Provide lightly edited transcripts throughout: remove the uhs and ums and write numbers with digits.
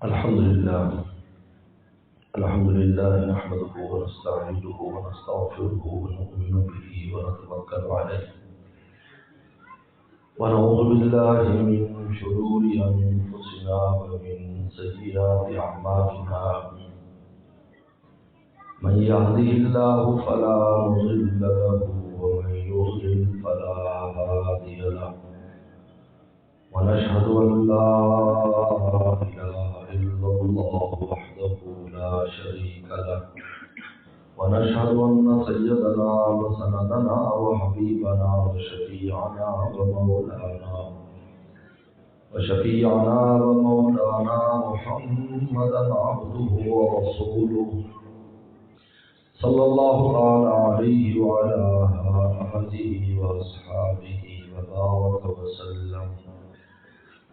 الحمد لله نحمده ونستعينه ونستغفره ونؤمن به ونتوكل عليه ونعوذ بالله من شرور أنفسنا ومن سيئات أعمالنا من يهده الله فلا مضل له ومن يضلل فلا هادي له ونشهد أن لا إله إلا الله وحده لا شريك له ونشهد أن سيدنا وسندنا وحبيبنا وشفيعنا ومولانا محمدا عبده ورسوله صلى الله تعالى عليه وعلى آله وأصحابه وبارك وسلم.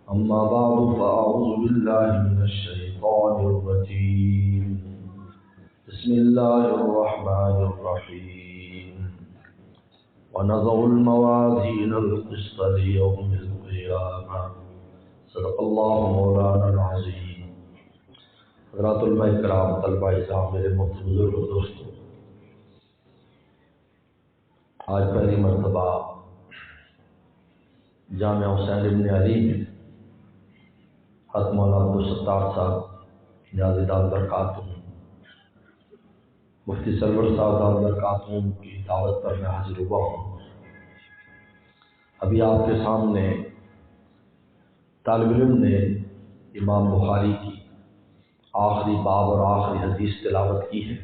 أما بعد فأعوذ بالله من الشيطان الرجيم. بسم الله الرحمن الرحيم. ونضع الموازين القسط ليوم القيامة. صدق الله مولانا العظيم. حضرات علماء کرام، طلباء اسلام، میرے محترم بزرگ دوستوں، آج پہلی مرتبہ جامعہ حسین ابن علی میں حضرت مولانا عبدالستار صاحب نیازی دار برکاتہم، مفتی سرور صاحب دار برکاتہم کی دعوت پر میں حاضر ہوا ہوں۔ ابھی آپ کے سامنے طالب علم نے امام بخاری کی آخری باب اور آخری حدیث تلاوت کی ہے۔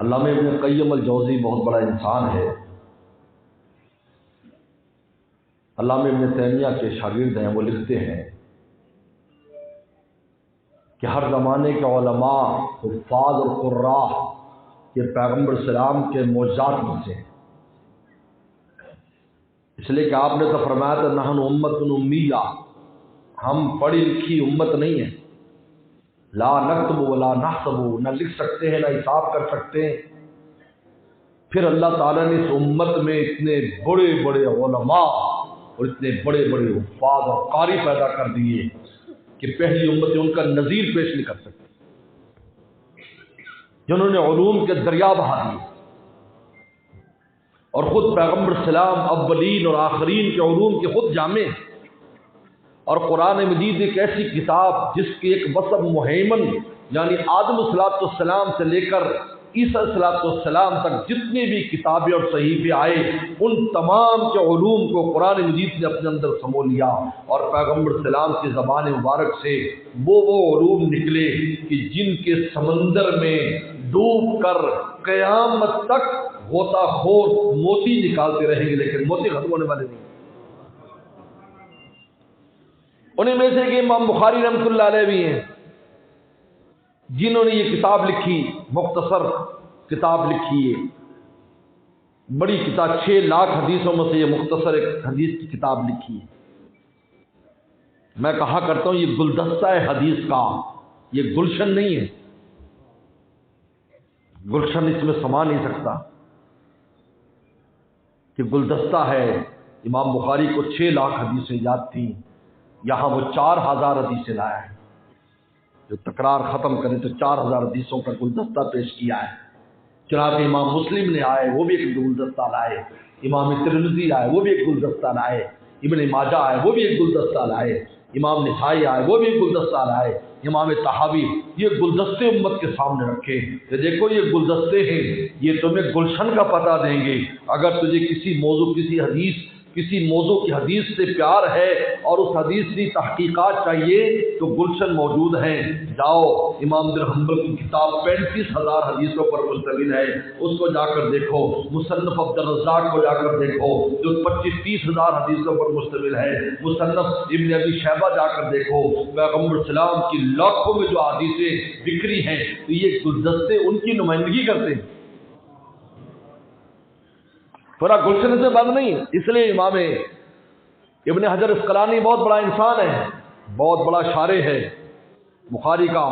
علامہ ابن قیم الجوزی بہت بڑا انسان ہے، علامہ ابن تیمیہ کے شاگرد ہیں۔ وہ لکھتے ہیں کہ ہر زمانے کے علماء، حفاظ اور قراء یہ پیغمبر اسلام کے معجزات میں سے ہیں، اس لیے کہ آپ نے تو فرمایا تھا نحن امت امیہ، ہم پڑھی لکھی امت نہیں ہیں، لا نکتب ولا نحسب، نہ لکھ سکتے ہیں نہ حساب کر سکتے ہیں۔ پھر اللہ تعالیٰ نے اس امت میں اتنے بڑے بڑے علماء اور اتنے بڑے بڑے حفاظ اور قاری پیدا کر دیے کہ پہلی امت ان کا نظیر پیش نہیں کر سکتی، جنہوں نے علوم کے دریا بہا دیے، اور خود پیغمبر اسلام اولین اور آخرین کے علوم کے خود جامع، اور قرآن مجید ایک ایسی کتاب جس کی ایک وصف مہیمن یعنی آدم صلاۃ والسلام سے لے کر عیسیٰ صلاۃ والسلام تک جتنی بھی کتابیں اور صحیفے آئے ان تمام کے علوم کو قرآن مجید نے اپنے اندر سمو لیا، اور پیغمبر السلام کی زبان مبارک سے وہ علوم نکلے کہ جن کے سمندر میں ڈوب کر قیامت تک غوطہ خور موتی نکالتے رہیں گے، لیکن موتی ختم ہونے والے نہیں۔ انہیں میں سے کہ امام بخاری رحمۃ اللہ علیہ بھی ہیں، جنہوں نے یہ کتاب لکھی، مختصر کتاب لکھی ہے، بڑی کتاب 6 لاکھ حدیثوں میں سے یہ مختصر ایک حدیث کی کتاب لکھی ہے۔ میں کہا کرتا ہوں یہ گلدستہ ہے حدیث کا، یہ گلشن نہیں ہے، گلشن اس میں سما نہیں سکتا کہ گلدستہ ہے۔ امام بخاری کو 6 لاکھ حدیثیں یاد تھیں، یہاں وہ 4000 حدیثیں لایا ہے، جو تکرار ختم کرے تو 4000 حدیثوں کا گلدستہ پیش کیا ہے۔ چنانچہ امام مسلم نے آئے وہ بھی ایک گلدستہ لائے، امام ترمذی آئے وہ بھی ایک گلدستہ لائے، ابن ماجہ آئے وہ بھی ایک گلدستہ لائے، امام نسائی آئے وہ بھی ایک گلدستہ لائے، امام طحاوی، یہ گلدستے امت کے سامنے رکھے کہ دیکھو یہ گلدستے ہیں، یہ تمہیں گلشن کا پتہ دیں گے۔ اگر تجھے کسی موضوع کی حدیث سے پیار ہے اور اس حدیث کی تحقیقات چاہیے تو گلشن موجود ہیں، جاؤ امام بن حنبل کی کتاب 35,000 حدیثوں پر مشتمل ہے، اس کو جا کر دیکھو۔ مصنف عبدالرزاق کو جا کر دیکھو جو 25-30,000 حدیثوں پر مشتمل ہے۔ مصنف ابن ابی شیبہ جا کر دیکھو، پیغمبر اسلام کی لاکھوں میں جو حدیثیں ذکری ہیں تو یہ گلدستے ان کی نمائندگی کرتے ہیں، پورا گلشن سے بند نہیں ہے۔ اس لیے امام ابن حجر اسقلانی بہت بڑا انسان ہے، بہت بڑا شارح ہے بخاری کا،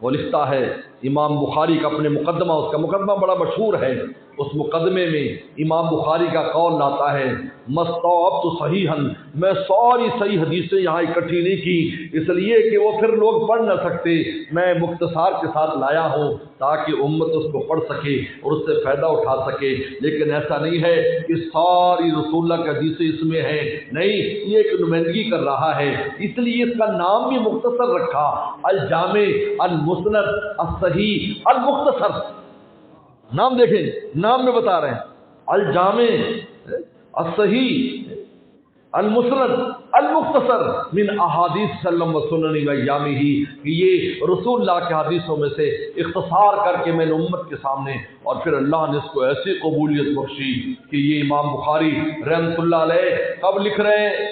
وہ لکھتا ہے امام بخاری کا اپنے مقدمہ، اس کا مقدمہ بڑا مشہور ہے اس مقدمے میں امام بخاری کا قول لاتا ہے مستوعبت صحیحا، میں ساری صحیح حدیثیں یہاں اکٹھی نہیں کی اس لیے کہ وہ پھر لوگ پڑھ نہ سکتے، میں مختصار کے ساتھ لایا ہوں تاکہ امت اس کو پڑھ سکے اور اس سے فائدہ اٹھا سکے۔ لیکن ایسا نہیں ہے کہ ساری رسول اللہ کی حدیثیں اس میں ہیں، نہیں، یہ ایک نمائندگی کر رہا ہے، اس لیے اس کا نام بھی مختصر رکھا، الجامع المسند الصحیح المختصر۔ نام دیکھیں، نام میں بتا رہے ہیں الجامع الصحیح المسند المختصر من احادیث سلم و سنن و ایامہ، کہ یہ رسول اللہ کے حدیثوں میں سے اختصار کر کے میں نے امت کے سامنے، اور پھر اللہ نے اس کو ایسی قبولیت بخشی کہ یہ امام بخاری رحمۃ اللہ علیہ کب لکھ رہے ہیں؟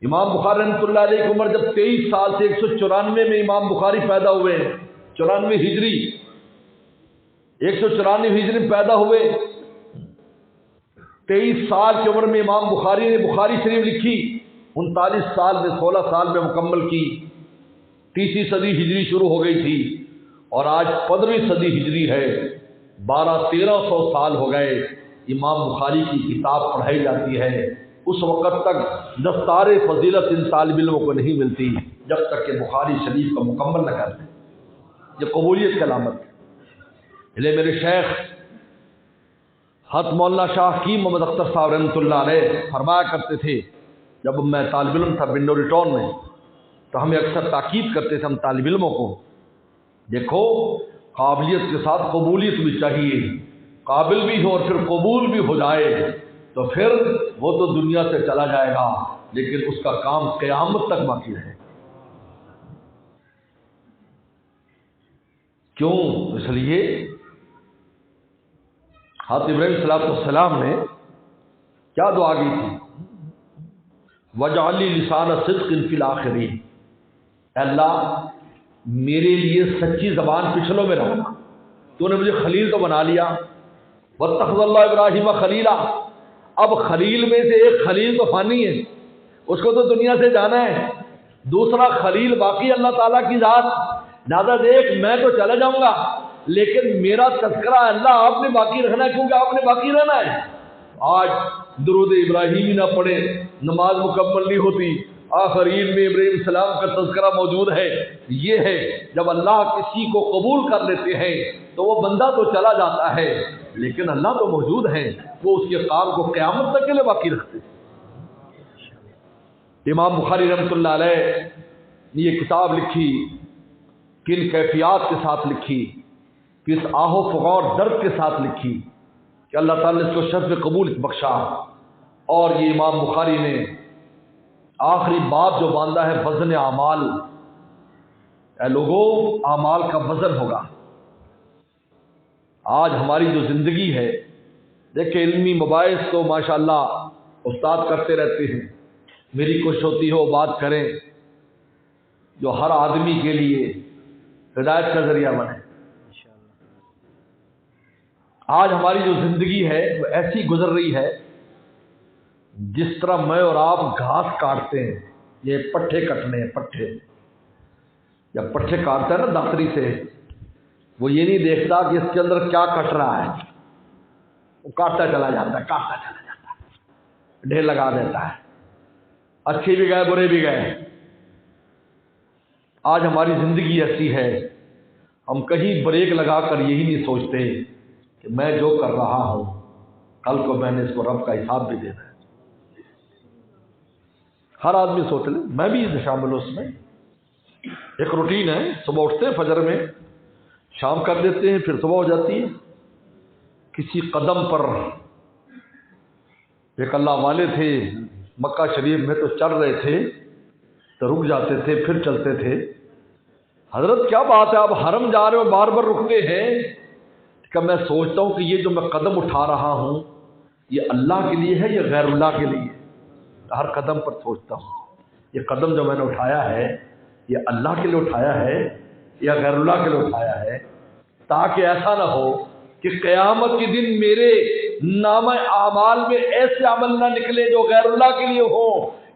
امام بخاری رحمۃ اللہ علیہ کی عمر جب 23 سال سے 194 میں امام بخاری پیدا ہوئے، 94 ہجری، 194 ہجری میں پیدا ہوئے، 23 سال کی عمر میں امام بخاری نے بخاری شریف لکھی، 39 سال میں 16 سال میں مکمل کی، 30 صدی ہجری شروع ہو گئی تھی اور آج 15ویں صدی ہجری ہے، 1200-1300 سال ہو گئے امام بخاری کی کتاب پڑھائی جاتی ہے۔ اس وقت تک دستار فضیلت ان طالب علموں کو نہیں ملتی جب تک کہ بخاری شریف کو مکمل نہ کر لیں، یہ قبولیت کی علامت ہے۔ لے میرے شیخ حضرت مولانا شاہ حکیم محمد اختر صاحب رحمۃ اللہ علیہ فرمایا کرتے تھے، جب میں طالب علم تھا بنوری ٹاؤن میں، تو ہمیں اکثر تاکید کرتے تھے ہم طالب علموں کو، دیکھو قابلیت کے ساتھ قبولیت بھی چاہیے، قابل بھی ہو اور پھر قبول بھی ہو جائے تو پھر وہ تو دنیا سے چلا جائے گا لیکن اس کا کام قیامت تک باقی رہے۔ کیوں؟ اس لیے حضرت ابراہیم صلی اللہ علیہ وسلم نے کیا دعا کی تھی؟ وَاجْعَلْ لِي لِسَانَ صِدْقٍ فِي الْآخِرِينَ، اے اللہ میرے لیے سچی زبان پچھلوں میں رکھنا، تو نے مجھے خلیل تو بنا لیا، وَاتَّخَذَ اللَّهُ إِبْرَاهِيمَ خَلِيلًا، اب خلیل میں سے ایک خلیل تو فانی ہے، اس کو تو دنیا سے جانا ہے، دوسرا خلیل باقی اللہ تعالیٰ کی ذات، لہٰذا دیکھ میں تو چلا جاؤں گا لیکن میرا تذکرہ اللہ آپ نے باقی رکھنا ہے کیونکہ آپ نے باقی رہنا ہے۔ آج درود ابراہیمی نہ پڑھے نماز مکمل نہیں ہوتی، آخرین میں ابراہیم السلام کا تذکرہ موجود ہے۔ یہ ہے جب اللہ کسی کو قبول کر لیتے ہیں تو وہ بندہ تو چلا جاتا ہے لیکن اللہ تو موجود ہے، وہ اس کے کام کو قیامت تک کے لیے باقی رکھتے ہیں۔ امام بخاری رحمۃ اللہ علیہ نے یہ کتاب لکھی، کن کیفیات کے ساتھ لکھی، کس آہ و فغان درد کے ساتھ لکھی کہ اللہ تعالیٰ نے اس کو شرف قبول بخشا۔ اور یہ امام بخاری نے آخری باب جو باندھا ہے وزن اعمال، اے لوگوں اعمال کا وزن ہوگا۔ آج ہماری جو زندگی ہے، دیکھیں علمی مباحث تو ماشاءاللہ استاد کرتے رہتے ہیں، میری کوشش ہوتی ہے وہ بات کریں جو ہر آدمی کے لیے ہدایت کا ذریعہ بنے۔ آج ہماری جو زندگی ہے وہ ایسی گزر رہی ہے جس طرح میں اور آپ گھاس کاٹتے ہیں، یہ پٹھے کٹنے ہیں، پٹھے جب پٹھے کاٹتا ہے نا داتری سے، وہ یہ نہیں دیکھتا کہ اس کے اندر کیا کٹ رہا ہے، وہ کاٹتا چلا جاتا ہے، کاٹتا چلا جاتا ہے، ڈھیر لگا دیتا ہے، اچھے بھی گئے برے بھی گئے۔ آج ہماری زندگی ایسی ہے، ہم کہیں بریک لگا کر یہی نہیں سوچتے کہ میں جو کر رہا ہوں کل کو میں نے اس کو رب کا حساب بھی دینا ہے۔ ہر آدمی سوچ لے، میں بھی شامل ہوں اس میں۔ ایک روٹین ہے، صبح اٹھتے ہیں فجر میں، شام کر دیتے ہیں، پھر صبح ہو جاتی ہے، کسی قدم پر ایک اللہ والے تھے مکہ شریف میں، تو چل رہے تھے تو رک جاتے تھے پھر چلتے تھے۔ حضرت کیا بات ہے، آپ حرم جا رہے ہو بار بار رکتے ہیں؟ کہ میں سوچتا ہوں کہ یہ جو میں قدم اٹھا رہا ہوں یہ اللہ کے لیے ہے یا غیر اللہ کے لیے؟ ہر قدم پر سوچتا ہوں یہ قدم جو میں نے اٹھایا ہے یہ اللہ کے لیے اٹھایا ہے یا غیر اللہ کے لیے اٹھایا ہے، تاکہ ایسا نہ ہو کہ قیامت کے دن میرے نامہ اعمال میں ایسے عمل نہ نکلے جو غیر اللہ کے لیے ہو۔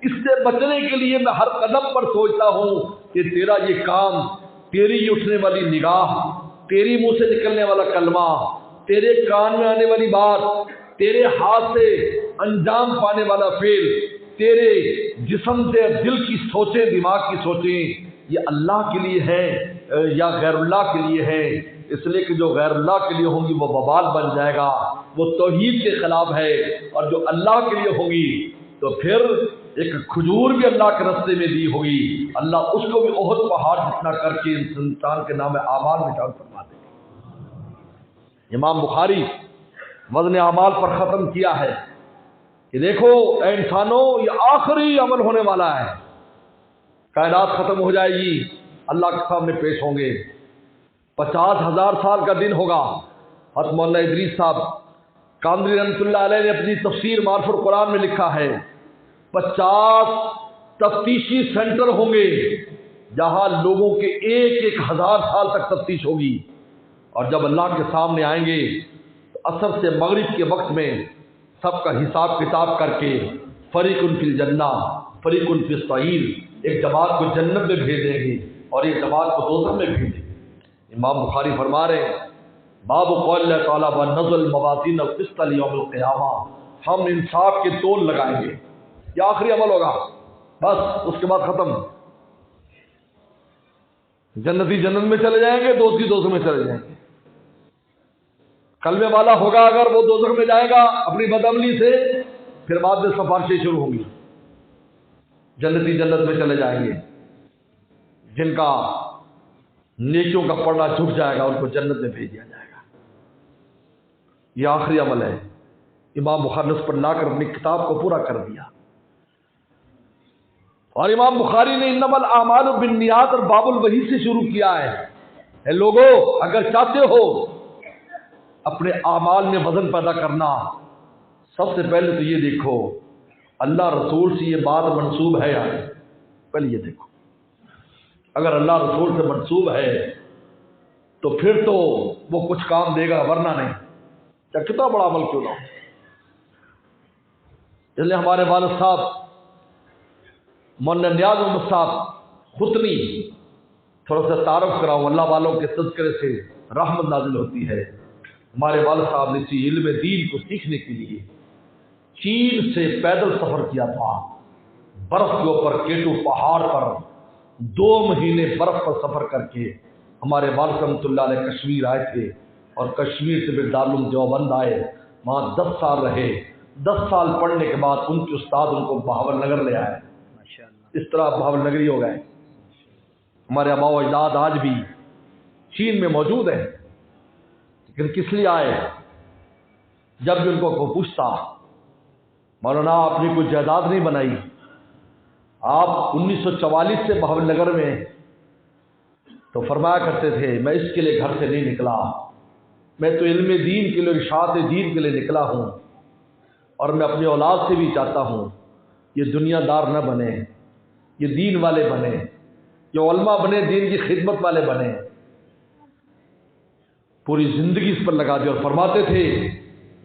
اس سے بچنے کے لیے میں ہر قدم پر سوچتا ہوں کہ تیرا یہ کام، تیری اٹھنے والی نگاہ، تیری منہ سے نکلنے والا کلمہ، تیرے کان میں آنے والی بات، تیرے ہاتھ سے انجام پانے والا فعل، تیرے جسم سے دل کی سوچیں، دماغ کی سوچیں، یہ اللہ کے لیے ہے یا غیر اللہ کے لیے ہے؟ اس لیے کہ جو غیر اللہ کے لیے ہوں گی وہ وبال بن جائے گا، وہ توحید کے خلاف ہے، اور جو اللہ کے لیے ہوگی تو پھر ایک کھجور بھی اللہ کے راستے میں دی ہوگی، اللہ اس کو بھی احد پہاڑ جتنا کر کے انسان کے نام اعمال میں شامل فرما دے گا۔ امام بخاری وزن اعمال پر ختم کیا ہے کہ دیکھو اے انسانوں، یہ آخری عمل ہونے والا ہے، کائنات ختم ہو جائے گی، اللہ کے سامنے پیش ہوں گے، 50,000 سال کا دن ہوگا۔ حضرت مولانا ادریس صاحب کامری رحمۃ اللہ علیہ نے اپنی تفسیر معرف القرآن میں لکھا ہے 50 تفتیشی سینٹر ہوں گے جہاں لوگوں کے 1,000 سال تک تفتیش ہوگی، اور جب اللہ کے سامنے آئیں گے تو عصر سے مغرب کے وقت میں سب کا حساب کتاب کر کے فریق فی الجنہ فریق فی السعیر، ایک جماعت کو جنت میں بھیجیں گے اور ایک جماعت کو دوزخ میں بھیجیں گے۔ امام بخاری فرما رہے ہیں باب قول اللہ تعالیٰ ونضع الموازین القسط لیوم القیامہ، ہم انصاف کے تول لگائیں گے، یہ آخری عمل ہوگا، بس اس کے بعد ختم، جنتی جنت میں چلے جائیں گے، دوزخی دوزخ میں چلے جائیں گے۔ کلمے والا ہوگا اگر وہ دوزخ میں جائے گا اپنی بدعملی سے، پھر بعد میں سفارشیں شروع ہوں گی، جنتی جنت میں چلے جائیں گے، جن کا نیکیوں کا پڑھنا جھک جائے گا ان کو جنت میں بھیج دیا جائے گا۔ یہ آخری عمل ہے، امام بخاری نے اس پر لا کر اپنی کتاب کو پورا کر دیا۔ اور امام بخاری نے انما الاعمال بالنیات اور باب الوحی سے شروع کیا ہے۔ اے لوگو، اگر چاہتے ہو اپنے اعمال میں وزن پیدا کرنا، سب سے پہلے تو یہ دیکھو اللہ رسول سے یہ بات منسوب ہے یا نہیں، پہلے یہ دیکھو، اگر اللہ رسول سے منسوب ہے تو پھر تو وہ کچھ کام دے گا، ورنہ نہیں، چاہے کتنا بڑا عمل کیوں نہ ہو۔ اس لیے ہمارے والد صاحب مولانا نیاز محمد صاحب خطنی، تھوڑا سا تعارف کراؤں، اللہ والوں کے تذکرے سے رحمت نازل ہوتی ہے۔ ہمارے والد صاحب نے اسی علم دین کو سیکھنے کے لیے چین سے پیدل سفر کیا تھا، برف کے اوپر کیٹو پہاڑ پر 2 مہینے برف پر سفر کر کے ہمارے والد رحمۃ اللہ علیہ کشمیر آئے تھے، اور کشمیر سے پھر دارالعلوم دیوبند آئے، وہاں 10 سال رہے، 10 سال پڑھنے کے بعد ان کے استاد ان کو بہاول نگر لے آئے، اس طرح بہاول نگری ہو گئے۔ ہمارے آباء و اجداد آج بھی چین میں موجود ہیں، لیکن کس لیے آئے؟ جب بھی ان کو کوئی پوچھتا مولانا آپ نے کوئی جائیداد نہیں بنائی، آپ 1944 سے بہاول نگر میں، تو فرمایا کرتے تھے میں اس کے لیے گھر سے نہیں نکلا، میں تو علم دین کے لیے، ارشاد دین کے لیے نکلا ہوں، اور میں اپنی اولاد سے بھی چاہتا ہوں یہ دنیا دار نہ بنے، یہ دین والے بنے، یہ علماء بنے، دین کی خدمت والے بنے۔ پوری زندگی اس پر لگا دی، اور فرماتے تھے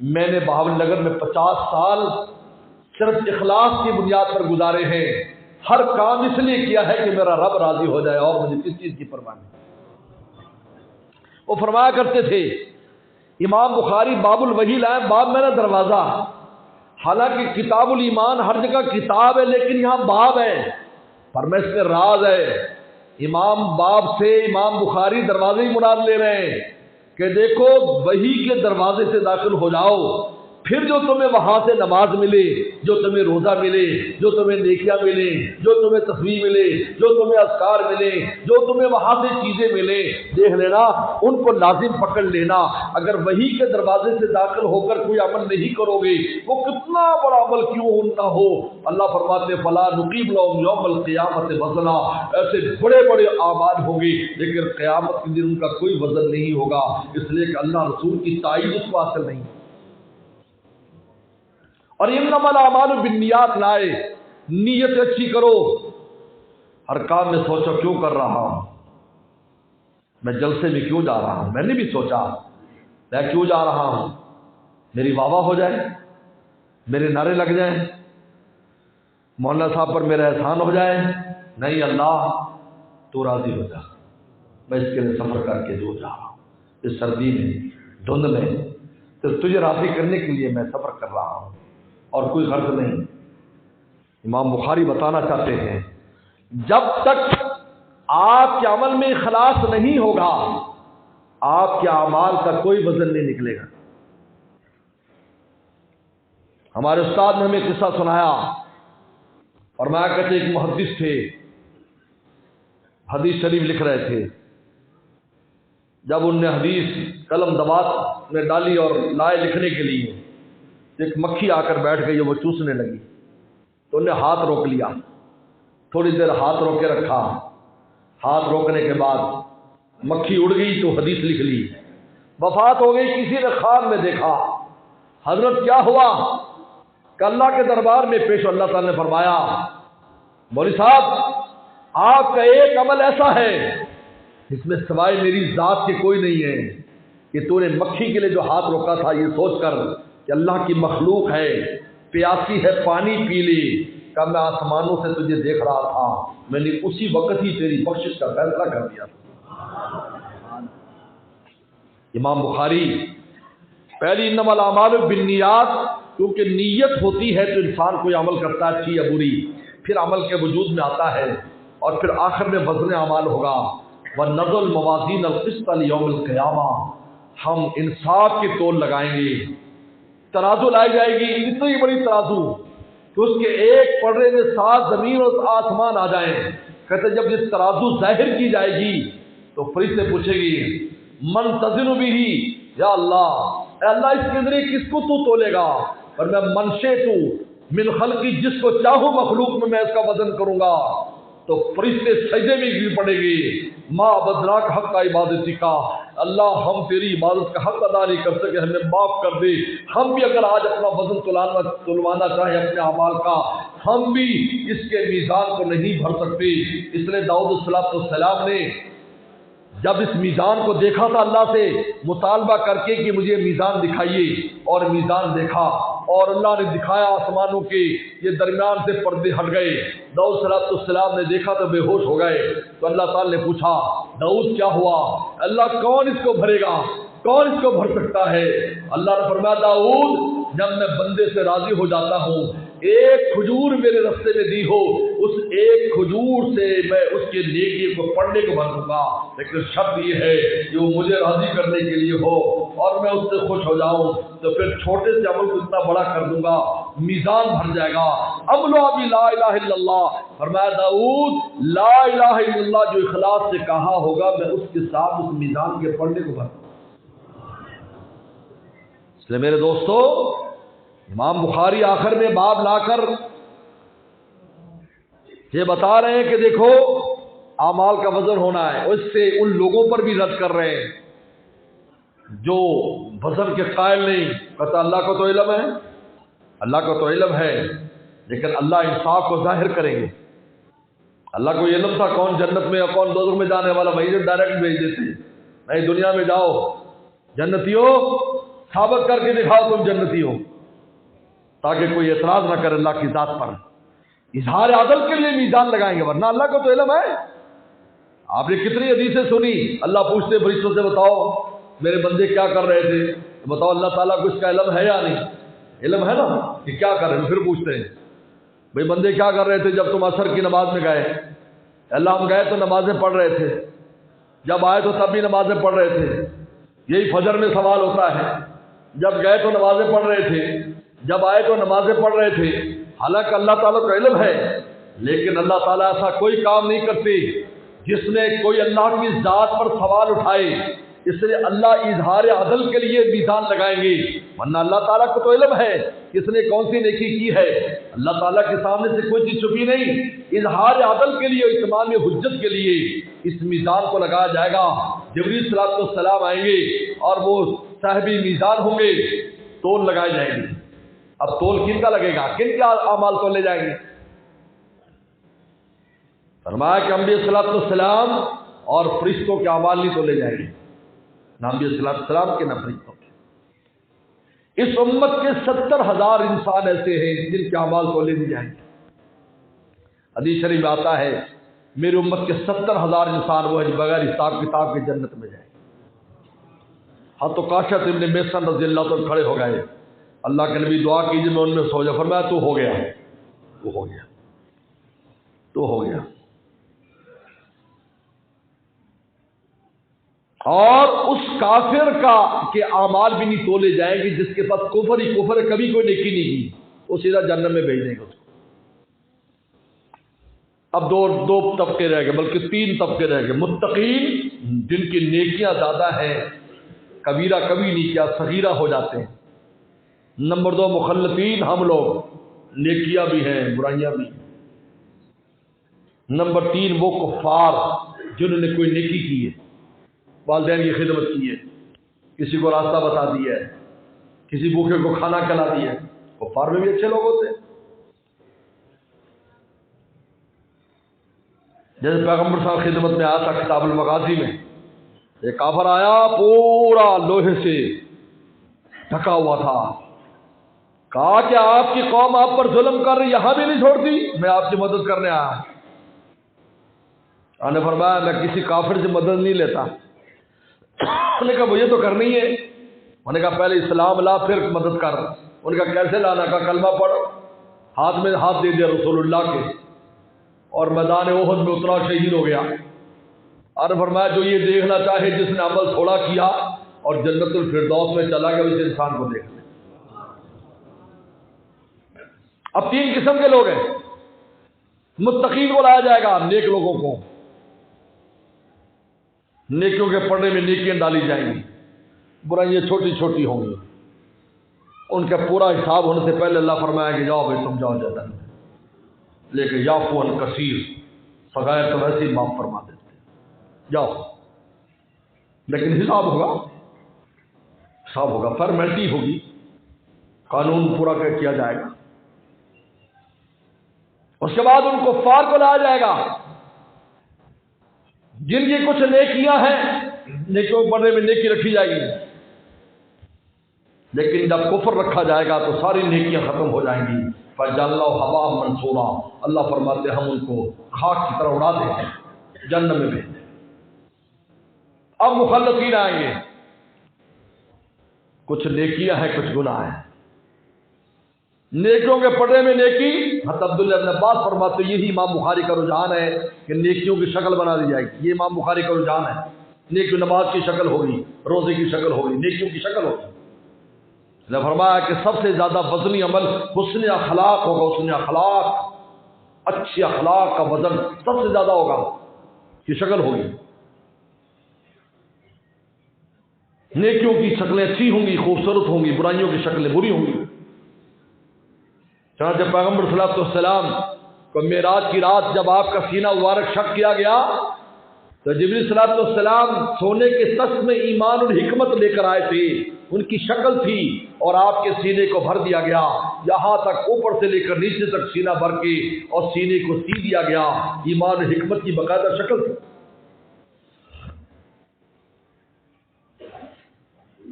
میں نے بہاول نگر میں 50 سال صرف اخلاص کی بنیاد پر گزارے ہیں، ہر کام اس لیے کیا ہے کہ میرا رب راضی ہو جائے، اور مجھے کس چیز کی پرواہ نہیں۔ وہ فرمایا کرتے تھے امام بخاری باب الوحی لائے، باب میں نے دروازہ، حالانکہ کتاب الایمان ہر جگہ کتاب ہے لیکن یہاں باب ہے، پر میں اس میں راز ہے۔ امام باب سے امام بخاری دروازے ہی مراد لے رہے ہیں کہ دیکھو وحی کے دروازے سے داخل ہو جاؤ، پھر جو تمہیں وہاں سے نماز ملے، جو تمہیں روزہ ملے، جو تمہیں نیکیاں ملے، جو تمہیں تسبیح ملے، جو تمہیں اذکار ملے، جو تمہیں وہاں سے چیزیں ملے، دیکھ لینا، ان کو لازم پکڑ لینا۔ اگر وحی کے دروازے سے داخل ہو کر کوئی عمل نہیں کرو گے، وہ کتنا بڑا عمل کیوں نہ ہو، اللہ فرماتے فلا نقیم لهم یوم القیامت وزنا، ایسے بڑے بڑے اعمال ہوں گے لیکن قیامت کے دن ان کا کوئی وزن نہیں ہوگا، اس لیے کہ اللہ رسول کی تائید اس کو حاصل نہیں۔ اور انما الاعمال بالنیات لائے، نیت اچھی کرو، ہر کام میں سوچو کیوں کر رہا ہوں، میں جلسے میں کیوں جا رہا ہوں، میں نے بھی سوچا میں کیوں جا رہا ہوں، میری واہ واہ ہو جائے، میرے نعرے لگ جائیں، مولانا صاحب پر میرا احسان ہو جائے، نہیں اللہ تو راضی ہو جا، میں اس کے لیے سفر کر کے دور جا رہا ہوں، اس سردی میں، دھند میں، صرف تجھے راضی کرنے کے لیے میں صبر کر رہا ہوں اور کوئی غرض نہیں۔ امام بخاری بتانا چاہتے ہیں جب تک آپ کے عمل میں اخلاص نہیں ہوگا آپ کے اعمال کا کوئی وزن نہیں نکلے گا۔ ہمارے استاد نے ہمیں قصہ سنایا، فرمایا کہتے ایک محدث تھے، حدیث شریف لکھ رہے تھے، جب ان نے حدیث قلم دبات میں ڈالی اور لائے لکھنے کے لیے، ایک مکھی آ کر بیٹھ گئی، وہ چوسنے لگی تو انہیں ہاتھ روک لیا، تھوڑی دیر ہاتھ روک کے رکھا، ہاتھ روکنے کے بعد مکھی اڑ گئی تو حدیث لکھ لی، وفات ہو گئی۔ کسی نے خواب میں دیکھا، حضرت کیا ہوا کہ اللہ کے دربار میں پیش، اللہ تعالیٰ نے فرمایا مولوی صاحب آپ کا ایک عمل ایسا ہے اس میں سوائے میری ذات کے کوئی نہیں ہے کہ تو نے مکھی کے لیے جو ہاتھ روکا تھا یہ سوچ کر کہ اللہ کی مخلوق ہے، پیاسی ہے، پانی پی لی، کہ میں آسمانوں سے تجھے دیکھ رہا تھا، میں نے اسی وقت ہی تیری بخشش کا فیصلہ کر دیا تھا۔ امام بخاری پہلی انما الاعمال بالنیات، کیونکہ نیت ہوتی ہے تو انسان کوئی عمل کرتا ہے اچھی یا بری، پھر عمل کے وجود میں آتا ہے اور پھر آخر میں وزن اعمال ہوگا۔ وَنَضَعُ الْمَوَازِينَ الْقِسْطَ لِيَوْمِ الْقِيَامَةِ، ہم انصاف کی تول لگائیں گے، ترازو لائی جائے گی، اتنی بڑی ترازو کہ اس کے ایک پڑے میں 7 زمین اور آسمان آ جائیں۔ کہتے جب یہ ترازو ظاہر کی جائے گی تو فرشتے پوچھے گی من تزن بھی، یا اللہ، اے اللہ اس کے ذریعے کس کو تو تولے گا؟ اور میں منشے تو من خلقی، جس کو چاہوں مخلوق میں اس کا وزن کروں گا۔ تو فرشتے سجدے میں گر پڑے گی، ما بدراک حق کا عبادتی کا، اللہ ہم تیری عبادت کا حق ادا نہیں کر سکے، ہمیں معاف کر دے۔ ہم بھی اگر آج اپنا وزن تلوانا چاہیں اپنے اعمال کا، ہم بھی اس کے میزان کو نہیں بھر سکتے۔ اس لیے داؤد علیہ السلام نے جب اس میزان کو دیکھا تھا اللہ سے مطالبہ کر کے کہ مجھے میزان دکھائیے، اور میزان دیکھا اور اللہ نے دکھایا آسمانوں کے یہ درمیان سے پردے ہٹ گئے۔ داؤد علیہ السلام نے دیکھا تو بے ہوش ہو گئے، تو اللہ تعالی نے پوچھا داؤد کیا ہوا؟ اللہ کون اس کو بھرے گا، کون اس کو بھر سکتا ہے؟ اللہ نے فرمایا داؤد جب میں بندے سے راضی ہو جاتا ہوں، ایک کھجور میرے رستے میں دی ہو، اس ایک کھجور سے میں اس کے نیکی کو پڑھنے کو بھر دوں گا، لیکن شرط یہ ہے کہ وہ مجھے راضی کرنے کے لیے ہو اور میں اس سے خوش ہو جاؤں، تو پھر چھوٹے سے عمل کو اتنا بڑا کر دوں گا، میزان بھر جائے گا۔ عملو ابھی لا الہ الا اللہ، فرمایا داؤد لا الہ الا اللہ جو اخلاص سے کہا ہوگا میں اس کے ساتھ اس میزان کے پڑھنے کو بھر دوں گا۔ اس لیے میرے دوستو، امام بخاری آخر میں باب لا کر یہ بتا رہے ہیں کہ دیکھو اعمال کا وزن ہونا ہے، اس سے ان لوگوں پر بھی رد کر رہے ہیں جو وزن کے قائل نہیں، کہتا اللہ کو تو علم ہے، اللہ کو تو علم ہے، لیکن اللہ انصاف کو ظاہر کریں گے۔ اللہ کو یہ علم تھا کون جنت میں اور کون دوزخ میں جانے والا، وہی ڈائریکٹ بھیج دیتے، نہیں دنیا میں جاؤ جنتیوں ثابت کر کے دکھاؤ تم جنتی ہو، تاکہ کوئی اعتراض نہ کرے اللہ کی ذات پر۔ اظہار عدل کے لیے میزان لگائیں گے، ورنہ اللہ کو تو علم ہے۔ آپ نے کتنی حدیثیں سنی، اللہ پوچھتے فرشتوں سے بتاؤ میرے بندے کیا کر رہے تھے، بتاؤ اللہ تعالیٰ کو اس کا علم ہے یا نہیں؟ علم ہے نا کہ کیا کر رہے ہیں، پھر پوچھتے ہیں بھئی بندے کیا کر رہے تھے جب تم عصر کی نماز میں گئے؟ اللہ ہم گئے تو نمازیں پڑھ رہے تھے، جب آئے تو تب بھی نمازیں پڑھ رہے تھے۔ یہی فجر میں سوال ہوتا ہے، جب گئے تو نمازیں پڑھ رہے تھے، جب آئے تو نمازیں پڑھ رہے تھے۔ حالانکہ اللہ تعالیٰ کا علم ہے، لیکن اللہ تعالیٰ ایسا کوئی کام نہیں کرتے جس نے کوئی اللہ کی ذات پر سوال اٹھائے، اس لیے اللہ اظہار عدل کے لیے میزان لگائیں گے، ورنہ اللہ تعالیٰ کو تو علم ہے کس نے کون سی نیکی کی ہے۔ اللہ تعالیٰ کے سامنے سے کوئی چیز چھپی نہیں، اظہار عدل کے لیے، اتمام حجت کے لیے اس میزان کو لگایا جائے گا۔ جبریل صلی اللہ علیہ وسلم آئیں گے اور وہ صاحبی میزان ہوں گے، تول لگائے جائیں گے۔ اب تول کن کا لگے گا، کن کے اعمال تولے جائیں گے؟ فرمایا کہ انبیاء صلی اللہ علیہ وسلم اور فرشتوں کے اعمال نہیں تولے جائیں گے، نہ انبیاء صلی اللہ علیہ وسلم کے نہ فرشتوں کے۔ اس امت کے 70,000 انسان ایسے ہیں جن کے اعمال تولے نہیں جائیں گے۔ حدیث شریف میں آتا ہے میری امت کے 70,000 انسان وہ ہیں جو بغیر حساب کتاب کے جنت میں جائیں گے۔ ہاں تو کاشف ابن محصن رضی اللہ عنہ کھڑے ہو گئے، اللہ کے نبی دعا کیجیے میں ان میں سو جاؤں، فرمایا تو ہو گیا، تو ہو گیا، تو ہو گیا۔ اور اس کافر کا کے اعمال بھی نہیں تولے جائیں گے جس کے پاس کفر ہی کفر ہے، کبھی کوئی نیکی نہیں کی، وہ سیدھا جہنم میں بھیج دیں گے اس کو۔ اب دو طبقے رہ گئے، بلکہ 3 طبقے رہ گئے۔ متقین جن کی نیکیاں زیادہ ہیں، کبیرہ کبھی نہیں کیا، صغیرہ ہو جاتے ہیں۔ نمبر 2 مخلفین، ہم لوگ نیکیاں بھی ہیں برائیاں بھی۔ نمبر 3 وہ کفار جنہوں نے کوئی نیکی کی ہے، والدین کی خدمت کی ہے، کسی کو راستہ بتا دیا ہے، کسی بھوکے کو کھانا کھلا دیا ہے، کفار میں بھی اچھے لوگ ہوتے ہیں۔ جیسے پیغمبر صاحب خدمت میں آیا تھا کتاب المغازی میں، ایک کافر آیا پورا لوہے سے ڈھکا ہوا تھا، کہا کہ آپ کی قوم آپ پر ظلم کر رہی، یہاں بھی نہیں چھوڑتی، میں آپ کی مدد کرنے آیا۔ آپ نے فرمایا میں کسی کافر سے مدد نہیں لیتا۔ انہوں نے کہا مجھے تو کرنی ہے۔ انہوں نے کہا پہلے اسلام لا پھر مدد کر۔ انہوں نے کہا کیسے لانا؟ کہا کلمہ پڑھ۔ ہاتھ میں ہاتھ دے دیا رسول اللہ کے، اور میدان احد میں اترا، شہید ہو گیا۔ اور فرمایا جو یہ دیکھنا چاہے، جس نے عمل تھوڑا کیا اور جنت الفردوس میں چلا گیا، اس انسان کو دیکھ لیں۔ اب 3 قسم کے لوگ ہیں۔ متقین کو لایا جائے گا، نیک لوگوں کو، نیکیوں کے پڑھنے میں نیکیاں ڈالی جائیں گی، برائیاں چھوٹی چھوٹی ہوں گی، ان کا پورا حساب ہونے سے پہلے اللہ فرمایا کہ جاؤ بھائی تم جاؤ جاتا، لیکن یعفو عن کثیر، صغائر تو ویسے ہی معاف فرما دیتے ہیں، جاؤ، لیکن حساب ہوگا، حساب ہوگا، فارمیلٹی ہوگی، قانون پورا کیا جائے گا۔ اس کے بعد ان کفار کو لایا جائے گا جن کی کچھ نیکیاں ہیں، نیکیوں پڑھنے میں نیکی رکھی جائے گی، لیکن جب کفر رکھا جائے گا تو ساری نیکیاں ختم ہو جائیں گی۔ فَجَعَلْنَاهُ هَبَاءً مَنْثُورًا، اللہ فرماتے ہیں ہم ان کو خاک کی طرح اڑا دیں گے، جہنم میں بھیج دیں۔ اب مخلصین آئیں گے، کچھ نیکیاں ہیں کچھ گناہ ہیں۔ نیکیوں کے پڑھنے میں نیکی، حضرت عبداللہ ابن عباس فرماتے یہی امام بخاری کا رجحان ہے کہ نیکیوں کی شکل بنا دی جائے گی، یہ امام بخاری کا رجحان ہے۔ نیکی نماز کی شکل ہوگی، روزے کی شکل ہوگی، نیکیوں کی شکل ہوگی۔ نے فرمایا کہ سب سے زیادہ وزنی عمل حسن اخلاق ہوگا، حسن اخلاق، اچھی اخلاق کا وزن سب سے زیادہ ہوگا، کی شکل ہوگی۔ نیکیوں کی شکلیں اچھی ہوں گی، خوبصورت ہوں گی، برائیوں کی شکلیں بری ہوں گی۔ چنانچہ پیغمبر صلی اللہ علیہ وسلم کو معراج کی رات جب آپ کا سینہ مبارک شق کیا گیا تو جبریل صلی اللہ علیہ وسلم سونے کے تخت میں ایمان اور حکمت لے کر آئے تھے، ان کی شکل تھی، اور آپ کے سینے کو بھر دیا گیا، یہاں تک اوپر سے لے کر نیچے تک سینہ بھر کے اور سینے کو سی دیا گیا، ایمان اور حکمت کی باقاعدہ شکل تھی۔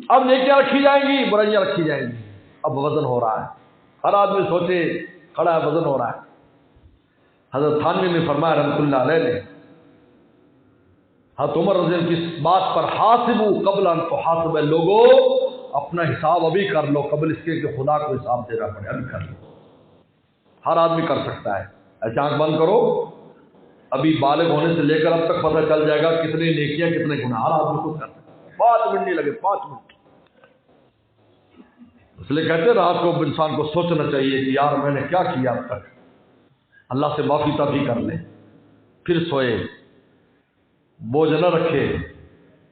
اب نیکیاں رکھی جائیں گی، برائیاں رکھی جائیں گی۔ اب وزن ہو رہا ہے، ہر آدمی سوچے کھڑا ہے، وزن ہو رہا ہے۔ حضرت تھانوی نے فرمایا رحمۃ اللہ علیہ نے، حضرت عمر رضی اللہ عنہ کی بات پر، حاسبوا قبل ان تحاسبوا، لوگوں اپنا حساب ابھی کر لو قبل اس کے کہ خدا کو حساب دینا پڑے، ابھی کر لو۔ ہر آدمی کر سکتا ہے، ایسے آنکھ بند کرو، ابھی بالغ ہونے سے لے کر اب تک پتہ چل جائے گا کتنے نیکیاں کتنے گناہ، ہر آدمی خود کر سکتا ہے۔ 5 منٹ نہیں لگے، 5 منٹ۔ اس لیے کہتے ہیں رات کو انسان کو سوچنا چاہیے کہ یار میں نے کیا کیا اب تک، اللہ سے معافی طلب کر لیں، پھر سوئے، بوجھ نہ رکھے۔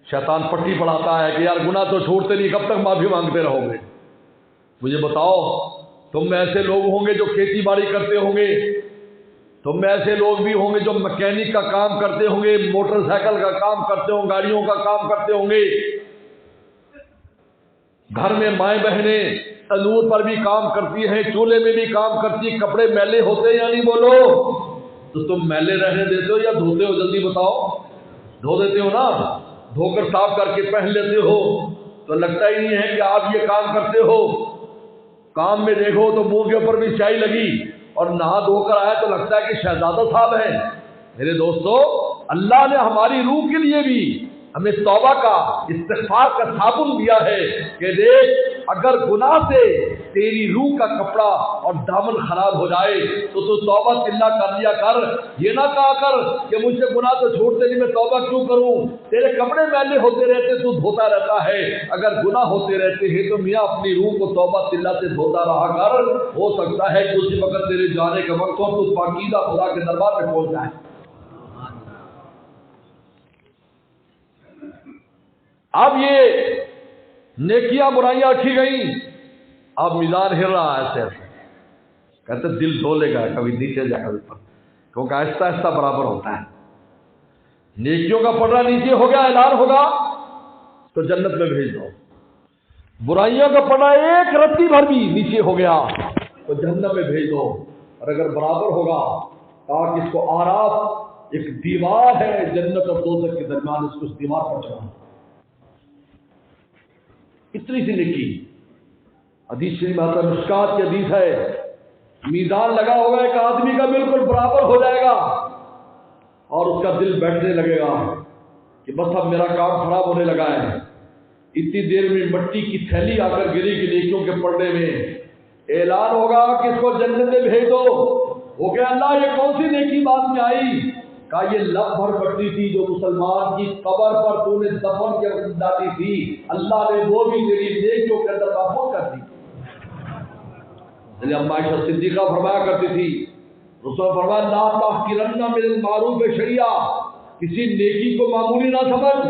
شیطان پٹی پڑھاتا ہے کہ یار گناہ تو چھوڑتے نہیں، کب تک معافی مانگتے رہو گے؟ مجھے بتاؤ، تم میں ایسے لوگ ہوں گے جو کھیتی باڑی کرتے ہوں گے، تم میں ایسے لوگ بھی ہوں گے جو مکینک کا کام کرتے ہوں گے، موٹر سائیکل کا کام کرتے ہوں، گاڑیوں کا کام کرتے ہوں گے، گھر میں مائیں بہنیں تنور پر بھی کام کرتی ہیں، چولہے میں بھی کام کرتی ہیں، کپڑے میلے ہوتے یا نہیں؟ بولو، تو تم میلے رہنے دیتے ہو یا دھوتے ہو؟ جلدی بتاؤ۔ دھو دیتے ہو نا، دھو کر صاف کر کے پہن لیتے ہو، تو لگتا ہی نہیں ہے کہ آپ یہ کام کرتے ہو۔ کام میں دیکھو تو منہ کے اوپر بھی سیاہی لگی، اور نہا دھو کر آئے تو لگتا ہے کہ شہزادہ صاحب ہیں۔ میرے دوستو، اللہ نے ہماری روح کے لیے بھی ہمیں توبہ کا استغفار کا صابن دیا ہے کہ دیکھ اگر گناہ سے تیری روح کا کپڑا اور دامن خراب ہو جائے تو توبہ تلا کر لیا کر. یہ نہ کہا کر کہ مجھ سے گناہ تو چھوڑتے نہیں، میں توبہ کیوں کروں، تیرے کپڑے میلے ہوتے رہتے تو دھوتا رہتا ہے. اگر گناہ ہوتے رہتے ہیں تو میاں اپنی روح کو توبہ تلا سے دھوتا رہا کر، ہو سکتا ہے کہ اسی وقت تیرے جانے کا وقت ہو تو پاکیزہ خدا کے دربار میں پہنچ جائے. اب یہ نیکیاں برائیاں رکھی گئیں، اب میزان ہل رہا ہے ایسے ایسے، کہتے دل ڈولے گا، کبھی نیچے جائے کبھی پر، کیونکہ آہستہ آہستہ برابر ہوتا ہے. نیکیوں کا پڑھنا نیچے ہو گیا، اعلان ہوگا تو جنت میں بھیج دو. برائیوں کا پڑھنا ایک رتی بھر بھی نیچے ہو گیا تو جہنم میں بھیج دو. اور اگر برابر ہوگا تاکہ اس کو آراف ایک دیوار ہے جنت اور دوزخ کے درمیان، اس کو اس دیوار پر چڑھا. اتنی سی نیکی. حدیث شریف میں مشکات کی حدیث ہے، میزان لگا ہوگا ایک آدمی کا بالکل برابر ہو جائے گا اور اس کا دل بیٹھنے لگے گا کہ بس اب میرا کام خراب ہونے لگا ہے. اتنی دیر میں مٹی کی تھیلی آ کر گری کہ نیکیوں کے پڑھنے میں اعلان ہوگا کہ اس کو جنت میں بھیج دو. وہ کہ اللہ یہ کون سی نیکی بات میں آئی؟ کہا یہ لب بھر مٹی تھی جو مسلمان کی قبر پر تو نے دفن کے وقت ڈالی تھی، اللہ نے وہ بھی تیری نیکیوں کے اندر محفوظ کر دی. اما عائشہ صدیقہ فرمایا کرتی تھی، رسول فرمایا لا تحقرن من المعروف شیئا، کسی نیکی کو معمولی نہ سمجھ.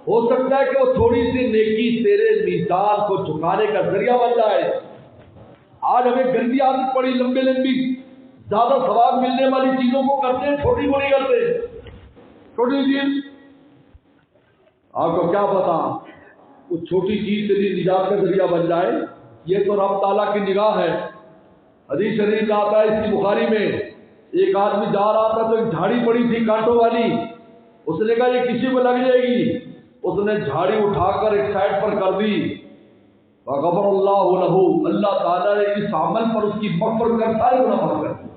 ہو سکتا ہے کہ وہ تھوڑی سی نیکی تیرے میزان کو جھکانے کا ذریعہ بن جائے. آج ہمیں گندی عادت پڑی، لمبی لمبی زیادہ ثواب ملنے والی چیزوں کو کرتے ہیں، چھوٹی کو نہیں کرتے. چھوٹی چیز آپ کو کیا پتا وہ چھوٹی چیز تیری نجات کا ذریعہ بن جائے. یہ تو رب تعالیٰ کی نگاہ ہے. حدیث شریف میں آتا ہے اسی بخاری میں، ایک آدمی جا رہا تھا تو ایک جھاڑی پڑی تھی کانٹوں والی. اس نے کہا یہ کسی کو لگ جائے گی. اس نے جھاڑی اٹھا کر ایک سائڈ پر کر دی. غفر اللہ لہ، اللہ تعالیٰ نے اس عمل پر اس کی مغفرت کر سارے گناہ معاف کر دی.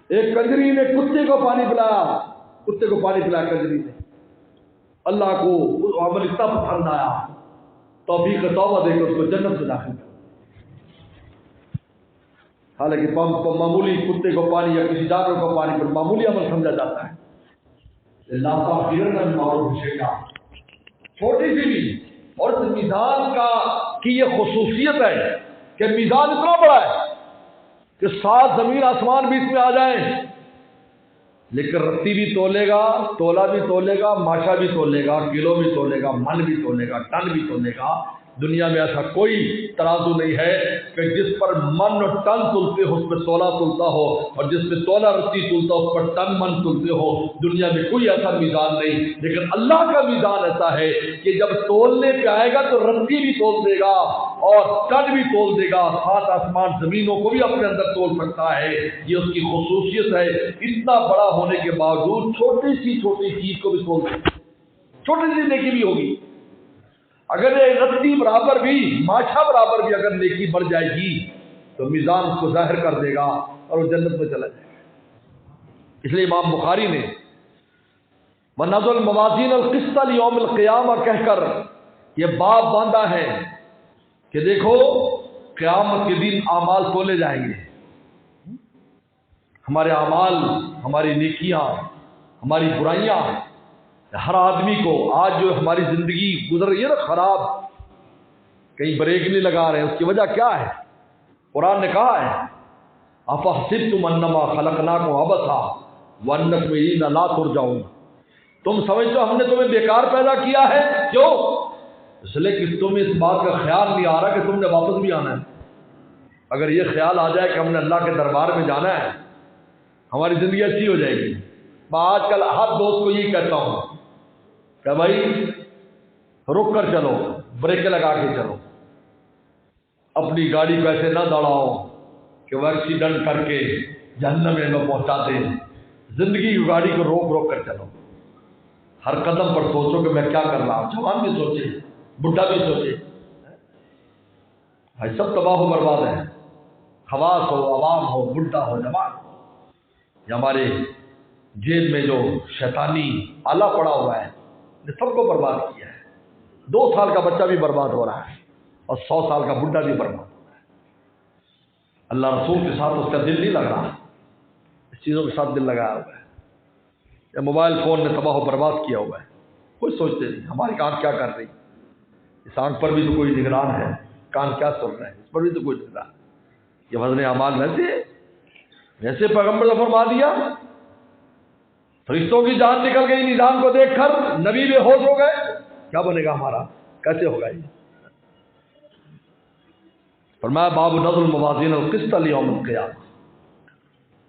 ایک کنجری نے کتے کو پانی پلایا، کتے کو پانی پلایا کنجری نے، اللہ کو وہ عمل اتنا پسند آیا، توفیق توبہ دے کر اس کو جنت سے داخل کر. حالانکہ معمولی کتے کو پانی یا کسی جانور کو پانی پر معمولی عمل سمجھا جاتا ہے. لا تحقرن من المعروف شیئا، چھوٹی سی بھی. اور اس میزان کی یہ خصوصیت ہے کہ میزان اتنا بڑا ہے کہ 7 زمین آسمان بیچ میں آ جائیں، لیکن رتی بھی تولے گا، تولا بھی تولے گا، ماشا بھی تولے گا، کلو بھی تولے گا، من بھی تولے گا، ٹن بھی تولے گا. دنیا میں ایسا کوئی ترازو نہیں ہے کہ جس پر من اور ٹن تلتے ہو اس پہ تولا تلتا ہو، اور جس پہ تولا رتی تلتا ہو اس پر ٹن من تلتے ہو. دنیا میں کوئی ایسا میزان نہیں. لیکن اللہ کا میزان ایسا ہے کہ جب تولنے پہ آئے گا تو رتی بھی تول دے گا اور ٹن بھی تول دے گا، 7 آسمان زمینوں کو بھی اپنے اندر تول سکتا ہے. یہ اس کی خصوصیت ہے. اتنا بڑا ہونے کے باوجود چھوٹی سی چیز کو بھی تول دے گا. چھوٹی سی نیکی بھی ہوگی. اگر یہ رتی برابر بھی، ماشا برابر بھی اگر نیکی بڑھ جائے گی تو میزان اس کو ظاہر کر دے گا اور وہ جنت میں چلا جائے گا. اس لیے امام بخاری نے وَنَضَعُ الْمَوَازِينَ الْقِسْطَ لِيَوْمِ الْقِيَامَةِ کہہ کر یہ باب باندھا ہے کہ دیکھو قیامت کے دن اعمال تولے جائیں گے. ہمارے اعمال، ہماری نیکیاں، ہماری برائیاں. ہر آدمی کو آج جو ہماری زندگی گزر رہی ہے نا خراب، کہیں بریک نہیں لگا رہے ہیں، اس کی وجہ کیا ہے؟ قرآن نے کہا ہے أَفَحْسِبْتُمْ أَنَّمَا خَلَقْنَاكُمْ عَبَثًا وَأَنَّكُمْ إِلَيْنَا لَا تُرْجَعُونَ. تم سمجھتے ہو ہم نے تمہیں بیکار پیدا کیا ہے؟ کیوں؟ اس لیے کہ تمہیں اس بات کا خیال نہیں آ رہا کہ تم نے واپس بھی آنا ہے. اگر یہ خیال آ جائے کہ ہم نے اللہ کے دربار میں جانا ہے، ہماری زندگی اچھی ہو جائے گی. میں آج کل ہر دوست کو یہی کہتا ہوں کہ بھائی رک کر چلو، بریک لگا کے چلو. اپنی گاڑی کو ایسے نہ دوڑاؤ کہ وہ ایکسیڈنٹ کر کے جہنم میں پہنچا دے. زندگی کی گاڑی کو روک روک کر چلو. ہر قدم پر سوچو کہ میں کیا کر رہا ہوں. جوان بھی سوچے، بڈھا بھی سوچے. بھائی سب تباہ و برباد ہیں. خواص ہو، عوام ہو، بڈھا ہو، جوان. یہ ہمارے جیب میں جو شیطانی آلہ پڑا ہوا ہے نے سب کو برباد کیا ہے۔ 2 سال کا بچہ بھی برباد ہو رہا ہے اور 100 سال کا بڈھا بھی برباد ہو رہا ہے۔ اللہ رسول کے ساتھ اس کا دل نہیں لگ رہا، اس چیزوں کے ساتھ دل لگایا ہوا ہے۔ یا موبائل فون نے تباہ و برباد کیا ہوا ہے، کوئی سوچتے نہیں ہماری آنکھ کیا کر رہی، اس آنکھ پر بھی تو کوئی نگران ہے، کان کیا سن رہے ہیں اس پر بھی تو کوئی نگران ہے۔ یہ وزن اعمال ویسے پیغمبر نے فرما دیا، فرشتوں کی جان نکل گئی نظام کو دیکھ کر، نبی بے ہوش ہو گئے، کیا بنے گا ہمارا، کیسے ہوگا یہ؟ فرمایا باب نظر الموازین القسط لیوم القیامہ،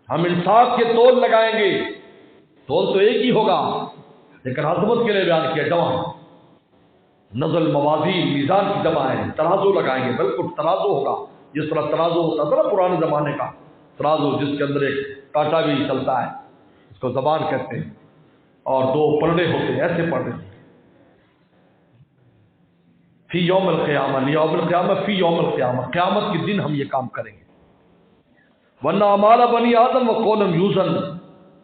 ہم انصاف کے تول لگائیں گے، تول تو ایک ہی ہوگا لیکن عظمت کے لیے بیان کیا جمع، نظر الموازین میزان کی جمع ہے، ترازو لگائیں گے، بالکل ترازو ہوگا جس طرح ترازو ہوتا تھا نا پرانے زمانے کا ترازو، جس کے اندر ایک کانٹا بھی چلتا ہے، اس کو زبان کہتے ہیں، اور 2 پلڑے ہوتے ہیں، ایسے پلڑے فی یوم القیامہ، یوم القیامہ فی یوم القیامہ، قیامت کے دن ہم یہ کام کریں گے۔ ورنہ اعمال بنی آدم و قولم یوزن،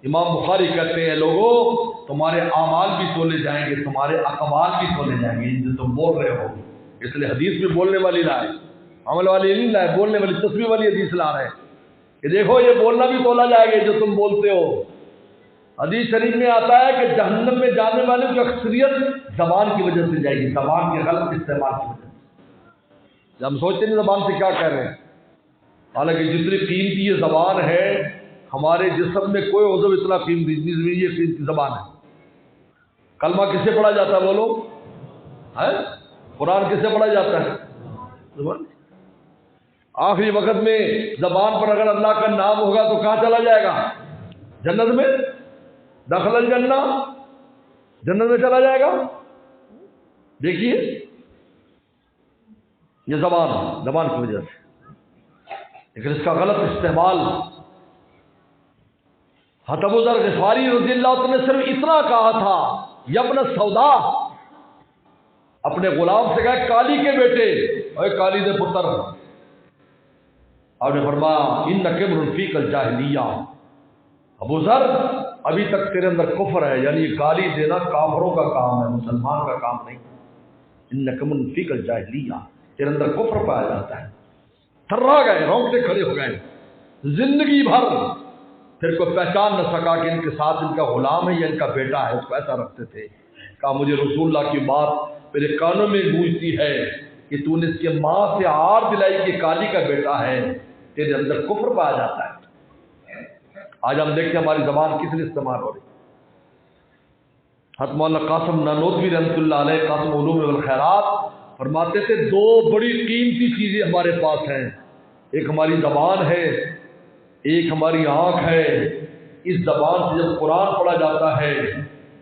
امام بخاری کہتے ہیں لوگوں تمہارے اعمال بھی تولے جائیں گے، تمہارے اقوال بھی تولے جائیں گے، جو تم بول رہے ہو۔ اس لیے حدیث میں بولنے والی لائے، عمل والی نہیں لائے، بولنے والی تصویر والی حدیث لا رہے ہیں کہ دیکھو یہ بولنا بھی تولا جائے گا جو تم بولتے ہو۔ حدیث شریف میں آتا ہے کہ جہنم میں جانے والے کی اکثریت زبان کی وجہ سے جائے گی، زبان کے غلط استعمال کی وجہ سے۔ ہم سوچتے نہیں زبان سے کیا کہہ رہے ہیں، حالانکہ جتنی قیمتی یہ زبان ہے، ہمارے جسم میں کوئی عضو اتنا قیمتی نہیں، یہ قیمتی زبان ہے۔ کلمہ کس سے پڑھا جاتا ہے بولو؟ قرآن کس سے پڑھا جاتا ہے؟ زبان۔ آخری وقت میں زبان پر اگر اللہ کا نام ہوگا تو کہاں چلا جائے گا؟ جنت میں، دخل الجنہ، جنت میں چلا جائے گا۔ دیکھیے یہ زبان کی وجہ سے، لیکن اس کا غلط استعمال۔ حضرت ابو ذر غفاری رضی اللہ عنہ نے صرف اتنا کہا تھا، یا ابن سودا، اپنے غلام سے کہا کالی کے بیٹے، اے کالی دے پتر، آپ نے فرمایا انک امرؤ فیک الجاہلیہ، ابو ذر ابھی تک تیرے اندر کفر ہے، یعنی گالی دینا کافروں کا کام ہے، مسلمان کا کام نہیں۔ انک امرؤ فیک الجاہلیہ، تیرے اندر کفر پایا جاتا ہے۔ تھرا گئے، رونگٹے کھڑے ہو گئے، زندگی بھر پھر کوئی پہچان نہ سکا کہ ان کے ساتھ ان کا غلام ہے یا ان کا بیٹا ہے، اس کو ایسا رکھتے تھے۔ کہا مجھے رسول اللہ کی بات میرے کانوں میں گونجتی ہے کہ تو نے اس کے ماں سے عار دلائی کہ کالی کا بیٹا ہے، تیرے اندر کفر پایا جاتا ہے۔ آج ہم دیکھتے ہیں ہماری زبان کس لیے استعمال ہو رہی۔ حضرت مولانا قاسم نانوتوی رحمۃ اللہ علیہ، قاسم علوم والخیرات، فرماتے تھے 2 بڑی قیمتی چیزیں ہمارے پاس ہیں، ایک ہماری زبان ہے، ایک ہماری آنکھ ہے۔ اس زبان سے جب قرآن پڑھا جاتا ہے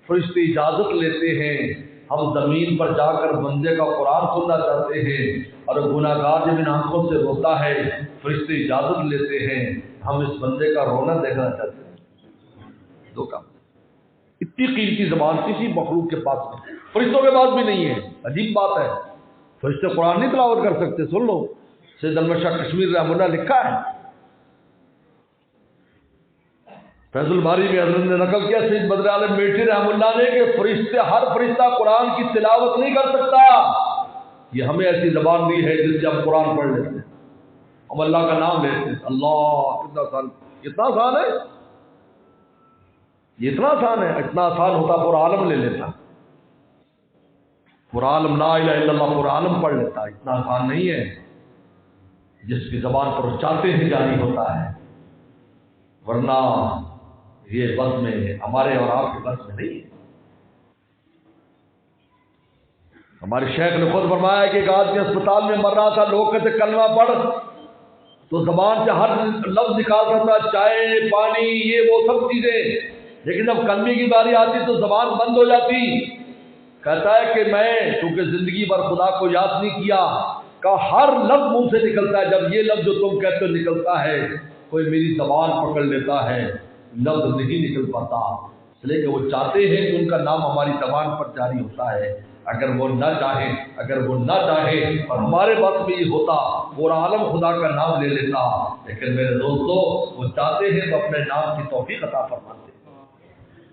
فرشتے اجازت لیتے ہیں، ہم زمین پر جا کر بندے کا قرآن سننا چاہتے ہیں، اور گناہ گار جب ان آنکھوں سے روتا ہے فرشتے اجازت لیتے ہیں، ہم اس بندے کا رونا دیکھنا چاہتے ہیں۔ 2 کام، اتنی قیمتی زبان کسی مخلوق کے پاس نہیں، فرشتوں کے پاس بھی نہیں ہے۔ عجیب بات ہے، فرشتے قرآن نہیں تلاوت کر سکتے؟ سن لو، سید احمد شاہ کشمیر رحمہ اللہ لکھا ہے، فیض الباری میں حضرت نے نقل کیا سید بدر عالم میٹھی رحمہ اللہ نے کہ فرشتے، ہر فرشتہ قرآن کی تلاوت نہیں کر سکتا، یہ ہمیں ایسی زبان دی ہے جس سے ہم قرآن پڑھ لیتے ہیں، ہم اللہ کا نام لیتے ہیں۔ اللہ کتنا آسان، اتنا آسان ہے، یہ اتنا آسان ہے، اتنا آسان ہوتا پورا عالم لے لیتا، پورا عالم لا الہ الا اللہ پورا عالم پڑھ لیتا، اتنا آسان نہیں ہے، جس کی زبان پر چاہتے ہی جاری ہوتا ہے، ورنہ یہ بس میں ہمارے اور آپ کے بس میں نہیں ہے۔ ہمارے شیخ نے خود فرمایا کہ ایک آدمی اسپتال میں مر رہا تھا، لوگ کہتے کلمہ پڑھ، تو زبان سے ہر لفظ نکالتا تھا، چائے پانی یہ وہ سب چیزیں، لیکن جب کلمے کی باری آتی تو زبان بند ہو جاتی۔ کہتا ہے کہ میں چونکہ زندگی بھر خدا کو یاد نہیں کیا، کا ہر لفظ منہ سے نکلتا ہے، جب یہ لفظ جو تم کہتے ہو نکلتا ہے، کوئی میری زبان پکڑ لیتا ہے، لفظ نہیں نکل پاتا، اس لیے کہ وہ چاہتے ہیں کہ ان کا نام ہماری زبان پر جاری ہوتا ہے۔ اگر وہ نہ چاہے اور ہمارے بس میں یہ ہوتا پورا عالم خدا کا نام لے لیتا، لیکن میرے دوستو وہ چاہتے ہیں تو اپنے نام کی توفیق عطا فرماتے ہیں۔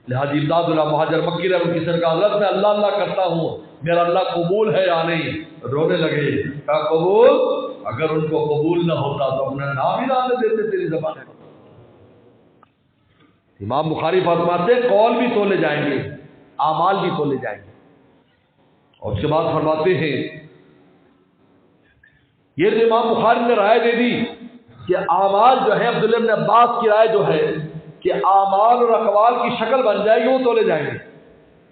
لہٰذا امداد اللہ مہاجر مکی رحمۃ اللہ علیہ کا حضرت میں اللہ اللہ کرتا ہوں میرا اللہ قبول ہے یا نہیں. رونے لگے. کہا قبول؟ اگر ان کو قبول نہ ہوتا تو اپنا نام ہی نہ آنے دیتے تیری زبان پر. امام بخاری فرماتے ہیں قول بھی تولے جائیں گے, اعمال بھی تولے جائیں گے. اور اس کے بعد فرماتے ہیں یہ جو امام بخاری نے رائے دے دی کہ اعمال جو ہے, عبداللہ بن عباس کی رائے جو ہے کہ اعمال اور اقوال کی شکل بن جائے گی, وہ تولے جائیں گے.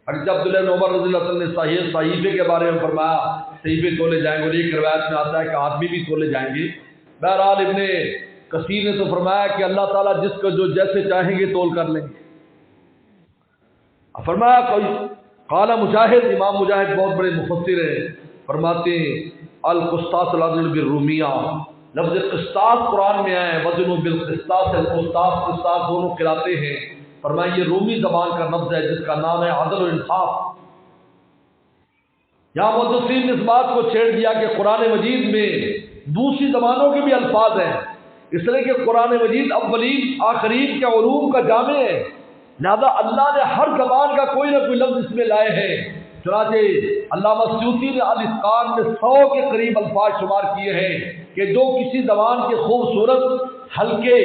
اور جب عبداللہ بن عمر رضی اللہ عنہ نے صحیفے کے بارے میں فرمایا صحیفے تولے جائیں گے, اور ایک روایت میں آتا ہے کہ آدمی بھی تولے جائیں گے. بہرحال ابن کثیر نے تو فرمایا کہ اللہ تعالیٰ جس کو جو جیسے چاہیں گے تول کر لیں گے. فرمایا قال مجاہد, امام مجاہد بہت بڑے مفسر ہیں, فرماتے ہیں القسطاس العدل بالرومیہ, لفظ قسطاس قرآن میں آئے, وزن بالقسطاس القسطاس قسطاس دونوں کراتے ہیں. فرمایا یہ رومی زبان کا لفظ ہے جس کا نام ہے عدل و انصاف. یہاں محدثین نے اس بات کو چھیڑ دیا کہ قرآن مجید میں دوسری زبانوں کے بھی الفاظ ہیں, اس لیے کہ قرآن مجید اولین آخرین کے علوم کا جامع ہے, لہذا اللہ نے ہر زبان کا کوئی نہ کوئی لفظ اس میں لائے ہیں. چنانچہ علامہ سیوطی نے الاتقان میں 100 کے قریب الفاظ شمار کیے ہیں کہ جو کسی زبان کے خوبصورت, ہلکے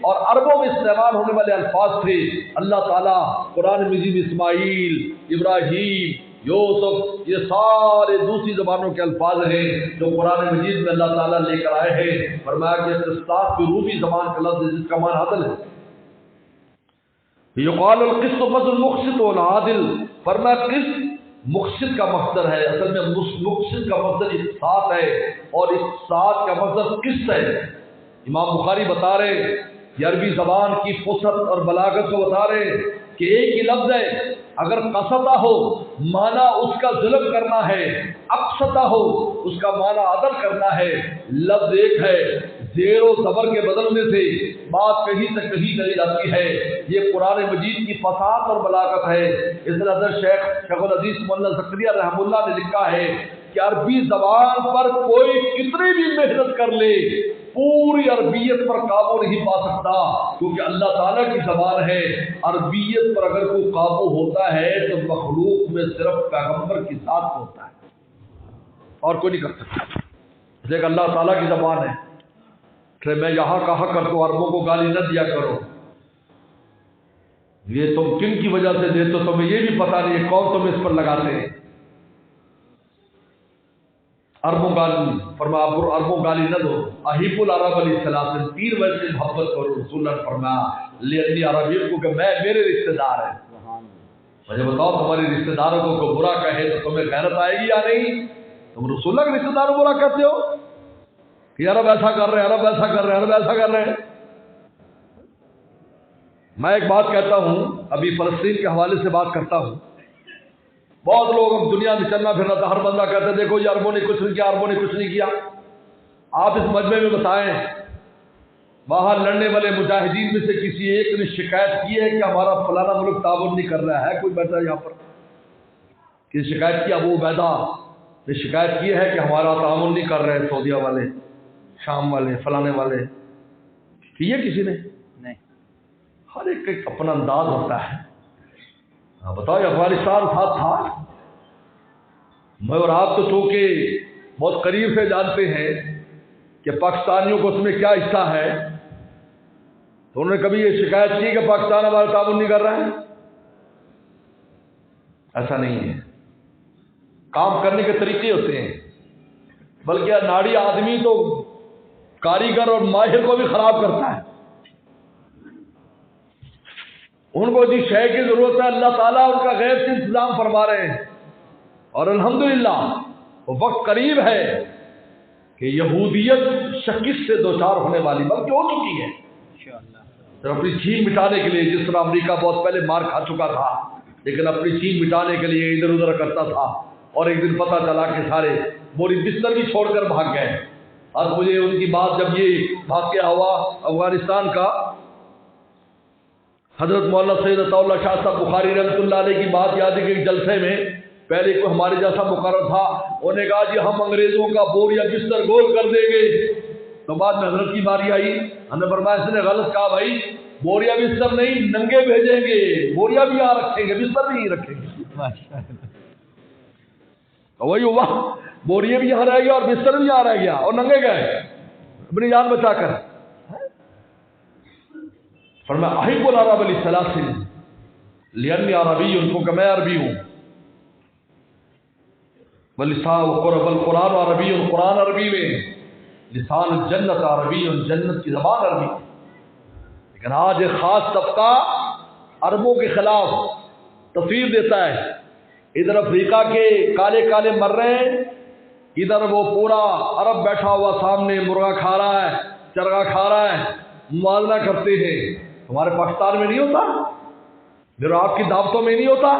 اور عربوں میں استعمال ہونے والے الفاظ تھے, اللہ تعالیٰ قرآن مجید میں اسماعیل, ابراہیم, یوسف, یہ سارے دوسری زبانوں کے الفاظ ہیں جو قرآن مجید میں اللہ تعالیٰ لے کر آئے ہیں. فرمایا کہ قسطاس بھی رومی زبان کا لفظ ہے جس کا معنی عدل ہے. یقال القسط مصدر المقسط والعادل. فرمایا قسط مقسط کا مصدر ہے, اصل میں مقسط کا مصدر اقساط ہے اور اقساط کا مصدر قسط ہے. امام بخاری بتا رہے یہ عربی زبان کی فصحت اور بلاغت کو بتا رہے کہ ایک ہی لفظ ہے, اگر قسطہ ہو معنی اس کا ظلم کرنا ہے, اقسطہ ہو اس کا معنی عدل کرنا ہے. لفظ ایک ہے, زیر و زبر کے بدلنے سے بات کہیں سے کہیں چلی جاتی ہے. یہ قرآن مجید کی فصاحت اور بلاغت ہے. اس نظر شیخ العزیز مولانا زکریا رحمہ اللہ نے لکھا ہے کہ عربی زبان پر کوئی کتنی بھی محنت کر لے پوری عربیت پر قابو نہیں پا سکتا, کیونکہ اللہ تعالیٰ کی زبان ہے. عربیت پر اگر کوئی قابو ہوتا ہے تو مخلوق میں صرف پیغمبر کی ذات ہوتا ہے, اور کوئی نہیں کر سکتا. لیکن اللہ تعالیٰ کی زبان ہے. کہ میں یہاں کہا کر تو عربوں کو گالی نہ دیا کرو, یہ تم کن کی وجہ سے دے, تو تمہیں یہ بھی پتا نہیں ہے کون تم اس پر لگاتے ہیں. عربوں گالی فرمایا عربوں گالی نہ دو. احب العرب علیہ السلام 3 وجہ سے محبت کرو. رسول اللہ فرمایا لأنی عربیت کو کہ میں میرے رشتہ دار ہیں. مجھے بتاؤ تمہارے رشتہ داروں کو برا کہے تو تمہیں غیرت آئے گی یا نہیں؟ تم رسول اللہ کے رشتہ داروں کو برا کہتے ہو کہ عرب ایسا کر رہے ہیں, عرب ایسا کر رہے ہیں, عرب ایسا کر رہے ہیں. میں ایک بات کہتا ہوں, ابھی فلسطین کے حوالے سے بات کرتا ہوں. بہت لوگ اب دنیا میں چلنا پھرنا تھا, ہر بندہ کہتا ہے دیکھو یہ عربوں نے کچھ نہیں کیا, عربوں نے کچھ نہیں کیا. آپ اس مجمع میں بتائیں وہاں لڑنے والے مجاہدین میں سے کسی ایک نے شکایت کی ہے کہ ہمارا فلانا ملک تعاون نہیں کر رہا ہے؟ کوئی بیٹھا ہے یہاں پر کسی شکایت کی؟ ابو عبیدہ نے شکایت کی ہے کہ ہمارا تعاون نہیں کر رہے سعودیہ والے, شام والے, فلانے والے. کی ہے کسی نے؟ نہیں. ہر ایک ایک اپنا انداز ہوتا ہے. بتاؤ افغانستان ساتھ تھا, میں اور آپ تو چونکہ بہت قریب سے جانتے ہیں کہ پاکستانیوں کو اس میں کیا حصہ ہے, تو انہوں نے کبھی یہ شکایت کی کہ پاکستان ہمارا تعاون نہیں کر رہا ہے؟ ایسا نہیں ہے. کام کرنے کے طریقے ہوتے ہیں, بلکہ ناڑی آدمی تو کاریگر اور ماہر کو بھی خراب کرتا ہے. ان کو جس شے کی ضرورت ہے اللہ تعالیٰ ان کا غیب سے انتظام فرما رہے ہیں, اور الحمدللہ وہ وقت قریب ہے کہ یہودیت شکست سے دوچار ہونے والی بلکہ ہو چکی ہے صرف اپنی چین مٹانے کے لیے. جس طرح امریکہ بہت پہلے مار کھا چکا تھا لیکن اپنی چین مٹانے کے لیے ادھر ادھر کرتا تھا, اور ایک دن پتہ چلا کہ سارے بوری بستر بھی چھوڑ کر بھاگ گئے. اور مجھے ان کی بات جب یہ واقعہ ہوا افغانستان کا, حضرت مولانا سید عطا اللہ شاہ صاحب بخاری رحمۃ اللہ علیہ کی بات یاد ہے کہ ایک جلسے میں پہلے کوئی ہمارے جیسا مقرر تھا, انہوں نے کہا جی ہم انگریزوں کا بور یا بستر گول کر دیں گے. تو بعد میں حضرت کی باری آئی, ہم نے فرمایا اس نے غلط کہا بھائی, بوریا بستر نہیں ننگے بھیجیں گے، بوریا بھی یہاں رکھیں گے، بستر بھی یہیں رکھیں گے۔ وہی ہوا، بوریا بھی یہاں رہ گیا اور بستر بھی یہاں رہ گیا، اور ننگے گئے اپنی جان بچا کر۔ فرمایا احب العرب للسلاسل لانی عربی، ان کو کہ میں عربی ہوں، ولسان قرب القرآن عربی، قرآن عربی میں، لسان الجنت عربی، جنت کی زبان عربی۔ لیکن آج ایک خاص طبقہ عربوں کے خلاف تصویر دیتا ہے، ادھر افریقہ کے کالے کالے مر رہے ہیں، ادھر وہ پورا عرب بیٹھا ہوا سامنے مرغا کھا رہا ہے، چرگا کھا رہا ہے، موازنہ کرتے ہیں۔ ہمارے پاکستان میں نہیں ہوتا؟ پھر آپ کی دعوتوں میں نہیں ہوتا؟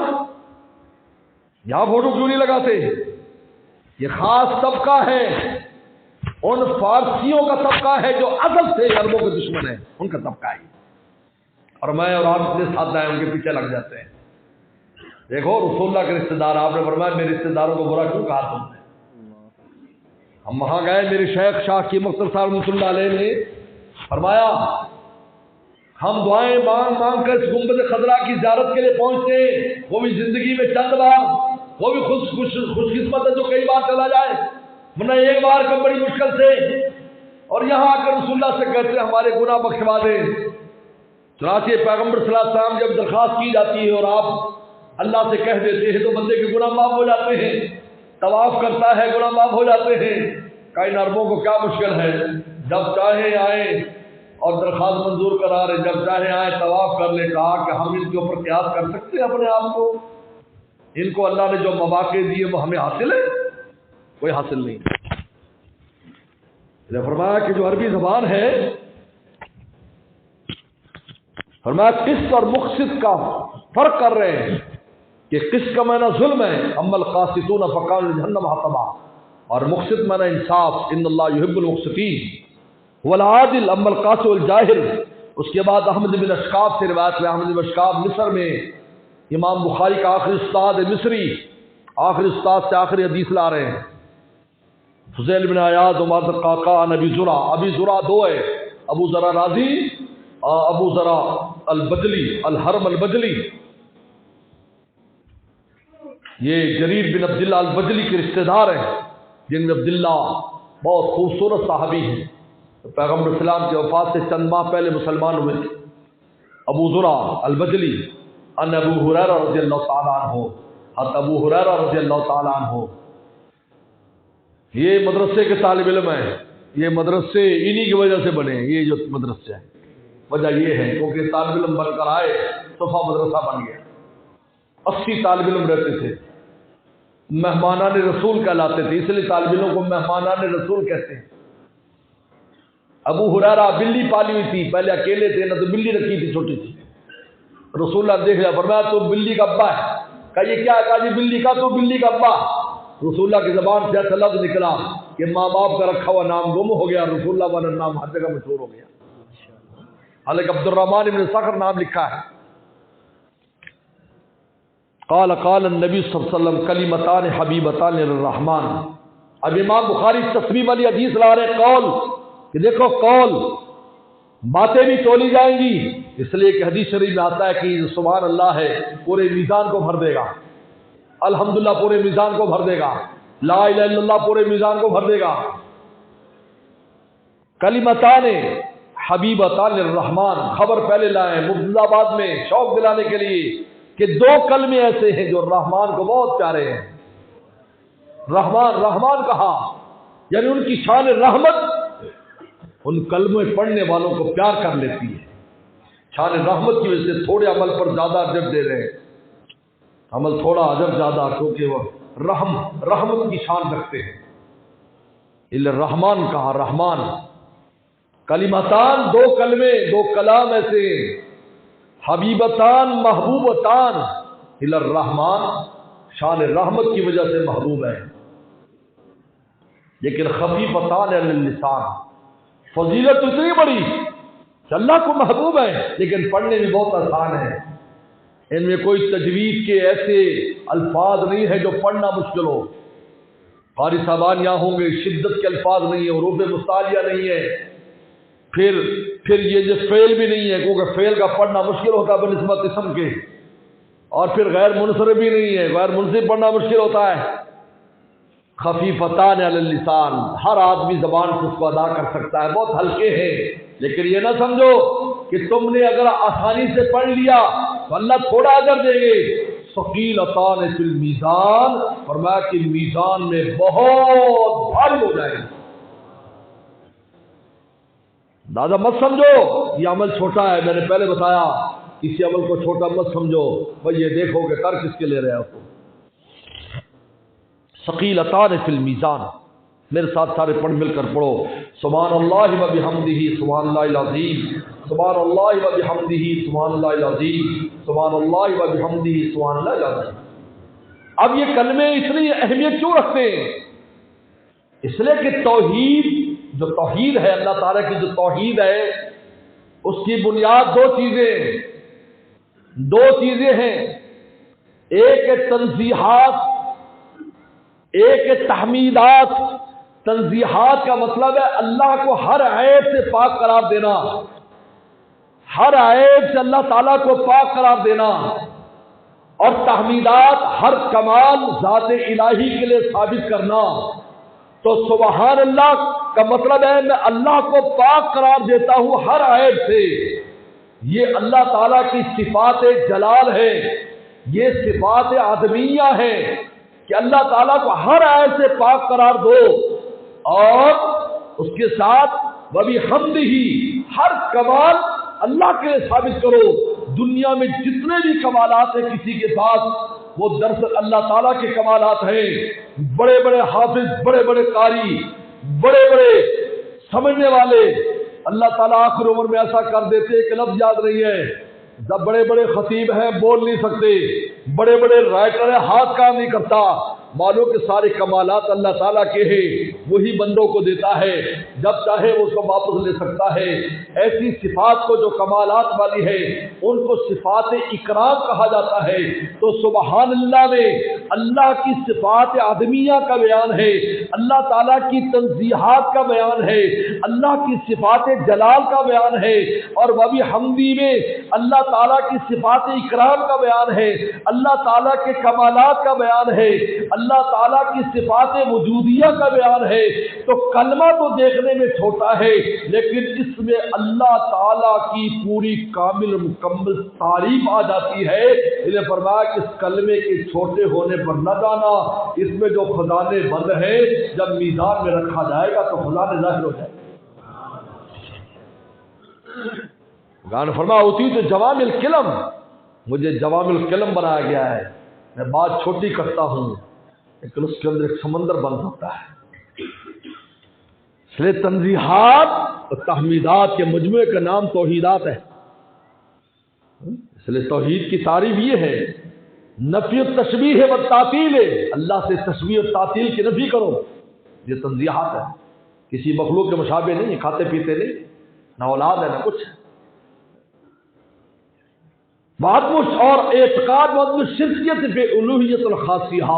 یہاں فوٹو کیوں نہیں لگاتے؟ یہ خاص طبقہ ہے، ان فارسیوں کا طبقہ ہے جو اصل سے عربوں کے دشمن ہیں، ان کا طبقہ ہے۔ اور میں اور آپ اپنے ساتھ آئے ان کے پیچھے لگ جاتے ہیں۔ دیکھو رسول اللہ کے رشتہ دار، آپ نے فرمایا میرے رشتہ داروں کو برا کیوں کہا تم نے؟ ہم وہاں گئے، میرے شیخ شاہ کی مختار صاحب رحمۃ اللہ علیہ نے فرمایا ہم دعائیں مانگ مانگ کر اس گنبد خضرا کی زیارت کے لیے پہنچتے ہیں، وہ بھی زندگی میں چند بار، وہ بھی خوش قسمت ہے جو کئی بار چلا جائے، ورنہ ایک بار کا بڑی مشکل سے، اور یہاں آ کر رسول اللہ سے کہتے ہیں ہمارے گناہ بخشوا دیں۔ چنانچہ پیغمبر صلی اللہ علیہ وسلم جب درخواست کی جاتی ہے اور آپ اللہ سے کہہ دیتے ہیں تو بندے کے گناہ معاف ہو جاتے ہیں، طواف کرتا ہے گناہ معاف ہو جاتے ہیں۔ کئی عربوں کو کیا مشکل ہے، جب چاہے آئیں اور درخواست منظور کرا رہے، جب چاہے آئیں طواف کر لے۔ کہا کہ ہم ان کے اوپر قیاس کر سکتے ہیں اپنے آپ کو؟ ان کو اللہ نے جو مواقع دیے وہ ہمیں حاصل ہے؟ کوئی حاصل نہیں۔ فرمایا کہ جو عربی زبان ہے، فرمایا قسط اور مقسط کا فرق کر رہے ہیں کہ قسط کا معنی ظلم ہے، اما القاسطون فكانوا لجهنم حطبا، اور مقسط معنی انصاف، ان اللہ يحب المقسطین، والعادل اما القاسط والجاہل۔ اس کے بعد احمد بن اشکاب سے روایت ہے، احمد بن اشکاب مصر میں امام بخاری کا آخری استاد مصری، آخری استاد سے آخری حدیث لا رہے ہیں۔ فضیل بن عیاض عمر القعقاع نبی زرع، ابی زرع دو ہے، ابو زرع رازی اور ابو زرع البجلی، الحرم البجلی۔ یہ جریر بن عبداللہ البجلی کے رشتہ دار ہیں، جن میں عبداللہ بہت خوبصورت صحابی ہیں، پیغمبر اسلام کی وفات سے چند ماہ پہلے مسلمان ہوئے تھے۔ ابو زرع البجلی ان ابو ہریرہ رضی اللہ تعالیٰ عنہ، حضرت ابو ہریرہ رضی اللہ تعالیٰ عنہ یہ مدرسے کے طالب علم ہیں، یہ مدرسے انہی کی وجہ سے بنے ہیں، یہ جو مدرسے ہیں وجہ یہ ہے کیونکہ طالب علم بن کر آئے، صفا مدرسہ بن گیا۔ 80 طالب علم رہتے تھے، مہمانان رسول کہلاتے تھے، اس لیے طالب علم کو مہمانان رسول کہتے ہیں۔ ابو ہریرہ بلی پالی ہوئی تھی، پہلے اکیلے تھے نہ تو بلی رکھی تھی چھوٹی سی، رسول اللہ دیکھ لیا، فرمایا تو بلی کا ابا ہے؟ کہا یہ کیا ہے؟ کہا جی بلی کا، تو بلی کا ابا۔ رسول اللہ کی زبان سے ایسا لفظ نکلا کہ ماں باپ کا رکھا ہوا نام گم ہو گیا، رسول اللہ والا نام ہر جگہ مشہور ہو گیا۔ حالانکہ عبد الرحمن ابن صخر نام لکھا ہے۔ قال قال النبی صلی اللہ علیہ وسلم کلمتان حبیبتان للرحمن۔ اب امام بخاری تصمیم والی حدیث لا رہے قول، کہ دیکھو قول باتیں بھی تولی جائیں گی، اس لیے کہ حدیث شریف میں آتا ہے کہ سبحان اللہ ہے پورے میزان کو بھر دے گا، الحمدللہ پورے میزان کو بھر دے گا، لا الہ الا اللہ پورے میزان کو بھر دے گا۔ کلمتان حبیبتان للرحمن، خبر پہلے لائیں مبتدا بعد میں، شوق دلانے کے لیے کہ دو کلمے ایسے ہیں جو رحمان کو بہت پیارے ہیں۔ رحمان، رحمان کہا یعنی ان کی شان رحمت ان کلمے پڑھنے والوں کو پیار کر لیتی ہے۔ شان رحمت کی وجہ سے تھوڑے عمل پر زیادہ اجر دے رہے ہیں، عمل تھوڑا اجر زیادہ، کیونکہ وہ رحمت کی شان رکھتے ہیں۔ الرحمن کہا، رحمان۔ کلمتان، دو کلمے، دو کلام ایسے، حبیبتان محبوبتان الرحمن، شان رحمت کی وجہ سے محبوب ہے، لیکن خفیفتان علی اللسان، فضیلت اتنی بڑی کہ اللہ کو محبوب ہے لیکن پڑھنے میں بہت آسان ہے، ان میں کوئی تجوید کے ایسے الفاظ نہیں ہے جو پڑھنا مشکل ہو۔ قاری صاحبان یہاں ہوں گے، شدت کے الفاظ نہیں ہے، حروف مستعلیہ نہیں ہے، پھر یہ جو فعل بھی نہیں ہے، کیونکہ فعل کا پڑھنا مشکل ہوتا ہے بنسبت اسم کے، اور پھر غیر منصرف بھی نہیں ہے، غیر منصرف پڑھنا مشکل ہوتا ہے۔ خفیفتان علی اللسان، ہر آدمی زبان سے اس کو ادا کر سکتا ہے، بہت ہلکے ہیں، لیکن یہ نہ سمجھو کہ تم نے اگر آسانی سے پڑھ لیا تو اللہ تھوڑا اجر دیں گے۔ ثقیلتان فی المیزان، فرمایا کہ میزان میں بہت بھاری ہو جائے گا۔ دادا مت سمجھو یہ عمل چھوٹا ہے، میں نے پہلے بتایا کسی عمل کو چھوٹا مت سمجھو، بھائی یہ دیکھو کہ کر کس کے لے رہے ہو۔ ثقیلتان فی المیزان، میرے ساتھ سارے پڑھ مل کر پڑھو، سبحان اللہ و بحمدہ سبحان اللہ العظیم، سبحان اللہ و بحمدہ سبحان اللہ العظیم، سبحان اللہ و بحمدہ سبحان اللہ العظیم۔ اب یہ کلمے اتنی اہمیت کیوں رکھتے ہیں؟ اس لیے کہ توحید، جو توحید ہے اللہ تعالیٰ کی جو توحید ہے، اس کی بنیاد دو چیزیں ہیں، ایک ہے تنزیہات، ایک ہے تحمیدات۔ تنزیہات کا مطلب ہے اللہ کو ہر عیب سے پاک قرار دینا، ہر عیب سے اللہ تعالیٰ کو پاک قرار دینا، اور تحمیدات ہر کمال ذات الہی کے لیے ثابت کرنا۔ تو سبحان اللہ کا مطلب ہے میں اللہ کو پاک قرار دیتا ہوں ہر عیب سے، یہ اللہ تعالیٰ کی صفات جلال ہے، یہ صفات عدمیہ ہے کہ اللہ تعالیٰ کو ہر عیب سے پاک قرار دو، اور اس کے ساتھ وَبِحَمْدِهِ ہر کمال اللہ کے لیے ثابت کرو۔ دنیا میں جتنے بھی کمالات ہیں کسی کے پاس، وہ دراصل اللہ تعالیٰ کے کمالات ہیں۔ بڑے بڑے حافظ، بڑے بڑے قاری، بڑے بڑے سمجھنے والے، اللہ تعالیٰ آخر عمر میں ایسا کر دیتے کہ لفظ یاد نہیں ہے۔ جب بڑے بڑے خطیب ہیں بول نہیں سکتے، بڑے بڑے رائٹر ہیں ہاتھ کام نہیں کرتا، معلوم کہ سارے کمالات اللہ تعالیٰ کے ہیں، وہی بندوں کو دیتا ہے، جب چاہے وہ اس کو واپس لے سکتا ہے۔ ایسی صفات کو جو کمالات والی ہے ان کو صفات اکرام کہا جاتا ہے۔ تو سبحان اللہ میں اللہ کی صفات عدمیہ کا بیان ہے، اللہ تعالیٰ کی تنزیہات کا بیان ہے، اللہ کی صفات جلال کا بیان ہے، اور وَبِحَمْدِهِ میں اللہ تعالیٰ کی صفات اکرام کا بیان ہے، اللہ تعالیٰ کے کمالات کا بیان ہے، اللہ تعالیٰ کی صفات وجودیہ کا بیان ہے۔ تو کلمہ تو دیکھنے میں چھوٹا ہے، لیکن اس میں اللہ تعالیٰ کی پوری کامل مکمل تعریف آ جاتی ہے۔ انہیں فرمایا کہ اس کلمے کے چھوٹے ہونے پر نہ جانا، اس میں جو خزانے بند ہیں جب میزان میں رکھا جائے گا تو خزانے ظاہر ہو جائے گا۔ گان فرمایا ہوتی تو جوامع الکلم، مجھے جوامع الکلم بنایا گیا ہے، میں بات چھوٹی کرتا ہوں لیکن اس کے اندر ایک سمندر بن سکتا ہے۔ اس لیے تنزیہات اور تحمیدات کے مجموعے کا نام توحیدات ہے۔ اس لیے توحید کی تعریف یہ ہے، نفی التشبیہ و تعطیل، اللہ سے تشبیہ اور تعطیل کی نفی کرو، یہ تنزیہات ہے۔ کسی مخلوق کے مشابہ نہیں، کھاتے پیتے نہیں، نہ اولاد ہے نہ کچھ۔ اور اعتقاد شرکیت فی الوہیت الخاصیہ،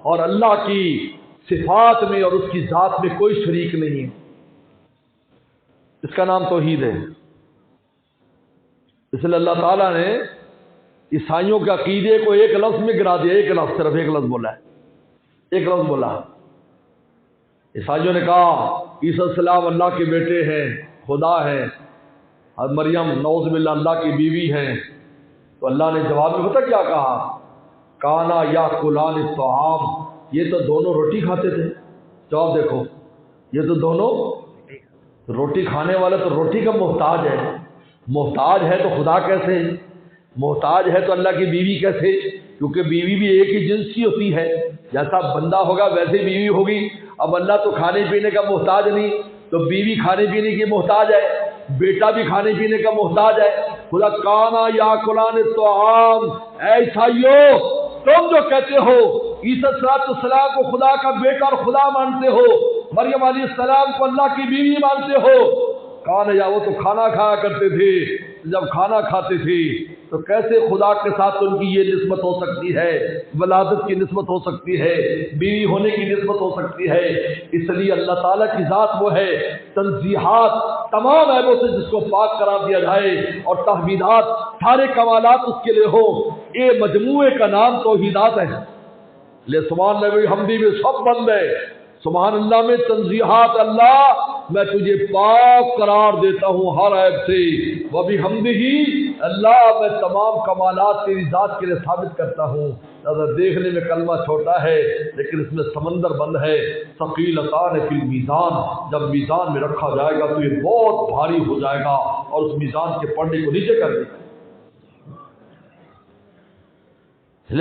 اور اللہ کی صفات میں اور اس کی ذات میں کوئی شریک نہیں، اس کا نام توحید ہے۔ اس لیے اللہ تعالیٰ نے عیسائیوں کے عقیدے کو ایک لفظ میں گرا دیا، ایک لفظ، صرف ایک لفظ بولا ہے، ایک لفظ بولا۔ عیسائیوں نے کہا عیسیٰ علیہ السلام اللہ کے بیٹے ہیں، خدا ہیں، اور مریم نعوذ باللہ اللہ کی بیوی ہیں۔ تو اللہ نے جواب میں پتہ کیا کہا؟ کانا یا کلان الطعام، یہ تو دونوں روٹی کھاتے تھے۔ جواب دیکھو، یہ تو دونوں روٹی کھانے والے، تو روٹی کا محتاج ہے، محتاج ہے تو خدا کیسے، محتاج ہے تو اللہ کی بیوی کیسے؟ کیونکہ بیوی بھی ایک ہی جنس کی ہوتی ہے، جیسا بندہ ہوگا ویسے بیوی ہوگی۔ اب اللہ تو کھانے پینے کا محتاج نہیں، تو بیوی کھانے پینے کی محتاج ہے، بیٹا بھی کھانے پینے کا محتاج ہے۔ خدا کانا یا کلان الطعام، اے عیسائیو تم جو کہتے ہو عیسیٰ علیہ السلام کو خدا کا بیٹا اور خدا مانتے ہو، مریم علیہ السلام کو اللہ کی بیوی مانتے ہو، کانا یا وہ تو کھانا کھایا کرتے تھے، جب کھانا کھاتے تھے تو کیسے خدا کے ساتھ ان کی یہ نسبت ہو سکتی ہے، ولادت کی نسبت ہو سکتی ہے، بیوی ہونے کی نسبت ہو سکتی ہے؟ اس لیے اللہ تعالیٰ کی ذات وہ ہے، تنزیہات تمام عیبوں سے جس کو پاک قرار دیا جائے اور تحمیدات سارے کمالات اس کے لیے ہو. یہ مجموعے کا نام توحیدات ہے. لے سبحان اللہ میں حمدی میں سب بند ہے. سبحان اللہ میں تنزیہات اللہ میں تجھے پاک قرار دیتا ہوں ہر عیب سے. وہ بھی حمدی اللہ میں تمام کمالات تیری ذات کے لیے ثابت کرتا ہوں. نظر دیکھنے میں کلمہ چھوٹا ہے لیکن اس میں سمندر بند ہے. ثقیلتان فی المیزان، جب میزان میں رکھا جائے گا تو یہ بہت بھاری ہو جائے گا اور اس میزان کے پڑھنے کو نیچے کر دے گا.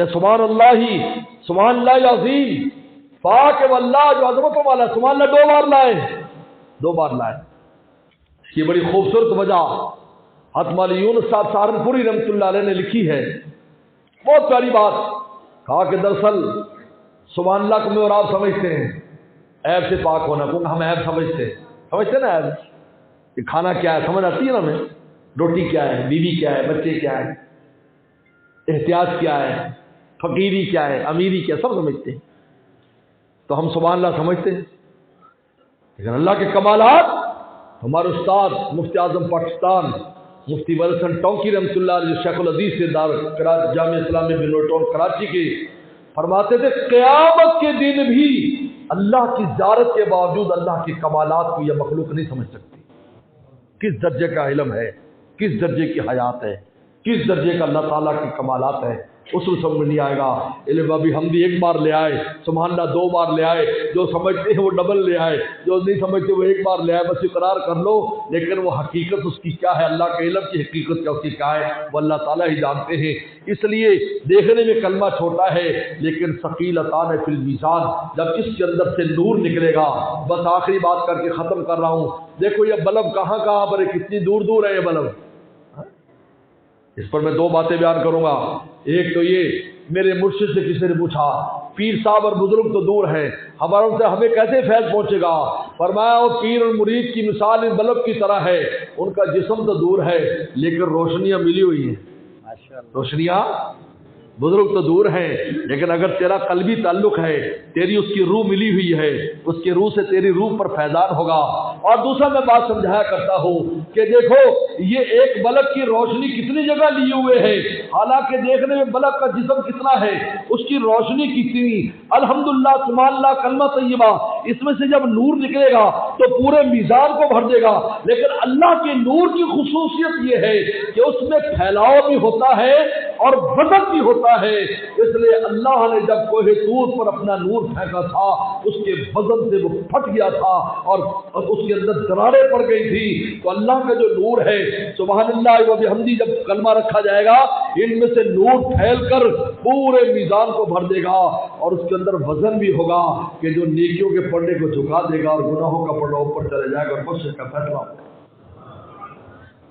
سبحان اللہ ہی سبحان اللہ عظیم پاک ہے اللہ جو عظمتوں والا. سبحان اللہ دو بار لائے. اس کی بڑی خوبصورت وجہ حضرت مولانا یونس صاحب سہارنپوری رحمۃ اللہ علیہ نے لکھی ہے. بہت پیاری بات کہا کہ دراصل سبحان اللہ کو میں اور آپ سمجھتے ہیں عیب سے پاک ہونا کو. ہم عیب سمجھتے نا. عیب کہ کھانا کیا ہے سمجھ آتی ہے نا. ہمیں روٹی کیا ہے، بیوی کیا ہے، بچے کیا ہے، احتیاط کیا ہے، فقیری کیا ہے، امیری کیا ہے، سب سمجھتے ہیں. تو ہم سبحان اللہ سمجھتے ہیں لیکن اللہ کے کمالات. ہمارے استاد مفتی اعظم پاکستان مفتی ولسن ٹونکی رحمۃ اللہ علیہ شیخ الحدیث سے دار جامعہ اسلامیہ بنو ٹاؤن کراچی کے فرماتے تھے قیامت کے دن بھی اللہ کی زیارت کے باوجود اللہ کے کمالات کو یہ مخلوق نہیں سمجھ سکتی. کس درجے کا علم ہے، کس درجے کی حیات ہے، کس درجے کا اللہ تعالیٰ کے کمالات ہے، اس کو سمجھ نہیں آئے گا. علم ابھی حمدی ایک بار لے آئے، سبحان اللہ 2 بار لے آئے. جو سمجھتے ہیں وہ ڈبل لے آئے، جو نہیں سمجھتے وہ ایک بار لے آئے. بس اقرار کر لو لیکن وہ حقیقت اس کی کیا ہے، اللہ کے علم کی حقیقت کیا اس کی کیا ہے وہ اللہ تعالیٰ ہی جانتے ہیں. اس لیے دیکھنے میں کلمہ چھوٹا ہے لیکن ثقیلتان فی المیزان. جب اس کے اندر سے نور نکلے گا. بس آخری بات کر کے ختم کر رہا ہوں. دیکھو یہ بلب کہاں پر ہے، کتنی دور دور ہے یہ بلب. اس پر میں 2 باتیں بیان کروں گا. ایک تو یہ میرے مرشد سے کسی نے پوچھا پیر صاحب اور بزرگ تو دور ہیں، ہماروں سے ہمیں کیسے فیض پہنچے گا؟ فرمایا وہ پیر اور مرید کی مثال ان بلب کی طرح ہے. ان کا جسم تو دور ہے لیکن روشنیاں ملی ہوئی ہیں. روشنیاں بزرگ تو دور ہیں لیکن اگر تیرا قلبی تعلق ہے، تیری اس کی روح ملی ہوئی ہے، اس کی روح سے تیری روح پر فیضان ہوگا. اور دوسرا میں بات سمجھایا کرتا ہوں کہ دیکھو یہ ایک بلب کی روشنی کتنی جگہ لیے ہوئے ہے، حالانکہ دیکھنے میں بلب کا جسم کتنا ہے، اس کی روشنی کتنی. الحمدللہ سبحان اللہ کلمہ طیبہ اس میں سے جب نور نکلے گا تو پورے میزان کو بھر دے گا. لیکن اللہ کے نور کی خصوصیت یہ ہے کہ اس میں پھیلاؤ بھی ہوتا ہے اور وزن بھی ہوتا ہے. اس لیے اللہ نے جب کوہ طور پر اپنا نور پھینکا تھا اس کے وزن سے وہ پھٹ گیا تھا اور اس کے اندر دراریں پڑ گئی تھی. تو اللہ کا جو نور ہے سبحان اللہ و بحمدہ جب کلمہ رکھا جائے گا ان میں سے نور پھیل کر پورے میزان کو بھر دے گا اور اس کے اندر وزن بھی ہوگا کہ جو نیکیوں کے پڑھنے کو جھکا دے گا اور گناہوں کا پڑھنا اوپر چلے جائے گا اور بخشش کا فیصلہ ہوگا.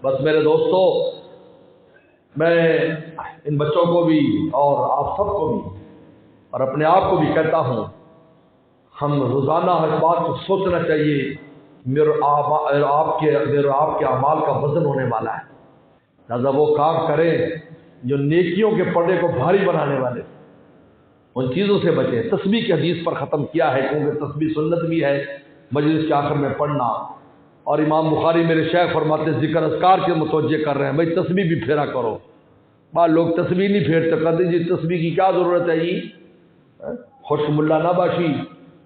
بس میرے دوستو میں ان بچوں کو بھی اور آپ سب کو بھی اور اپنے آپ کو بھی کہتا ہوں ہم روزانہ ہر بات کو سوچنا چاہیے میرے آپ کے اعمال کا وزن ہونے والا ہے. لہٰذا وہ کام کریں جو نیکیوں کے پردے کو بھاری بنانے والے، ان چیزوں سے بچیں. تسبیح کی حدیث پر ختم کیا ہے کیونکہ تسبیح سنت بھی ہے مجلس کے آخر میں پڑھنا. اور امام بخاری میرے شیخ فرماتے ذکر اذکار کے متوجہ کر رہے ہیں بھائی تسبیح بھی پھیرا کرو. بعض لوگ تسبیح نہیں پھیرتے، کہتے جی تسبیح کی کیا ضرورت ہے جی، خوش ملا نہ باشی.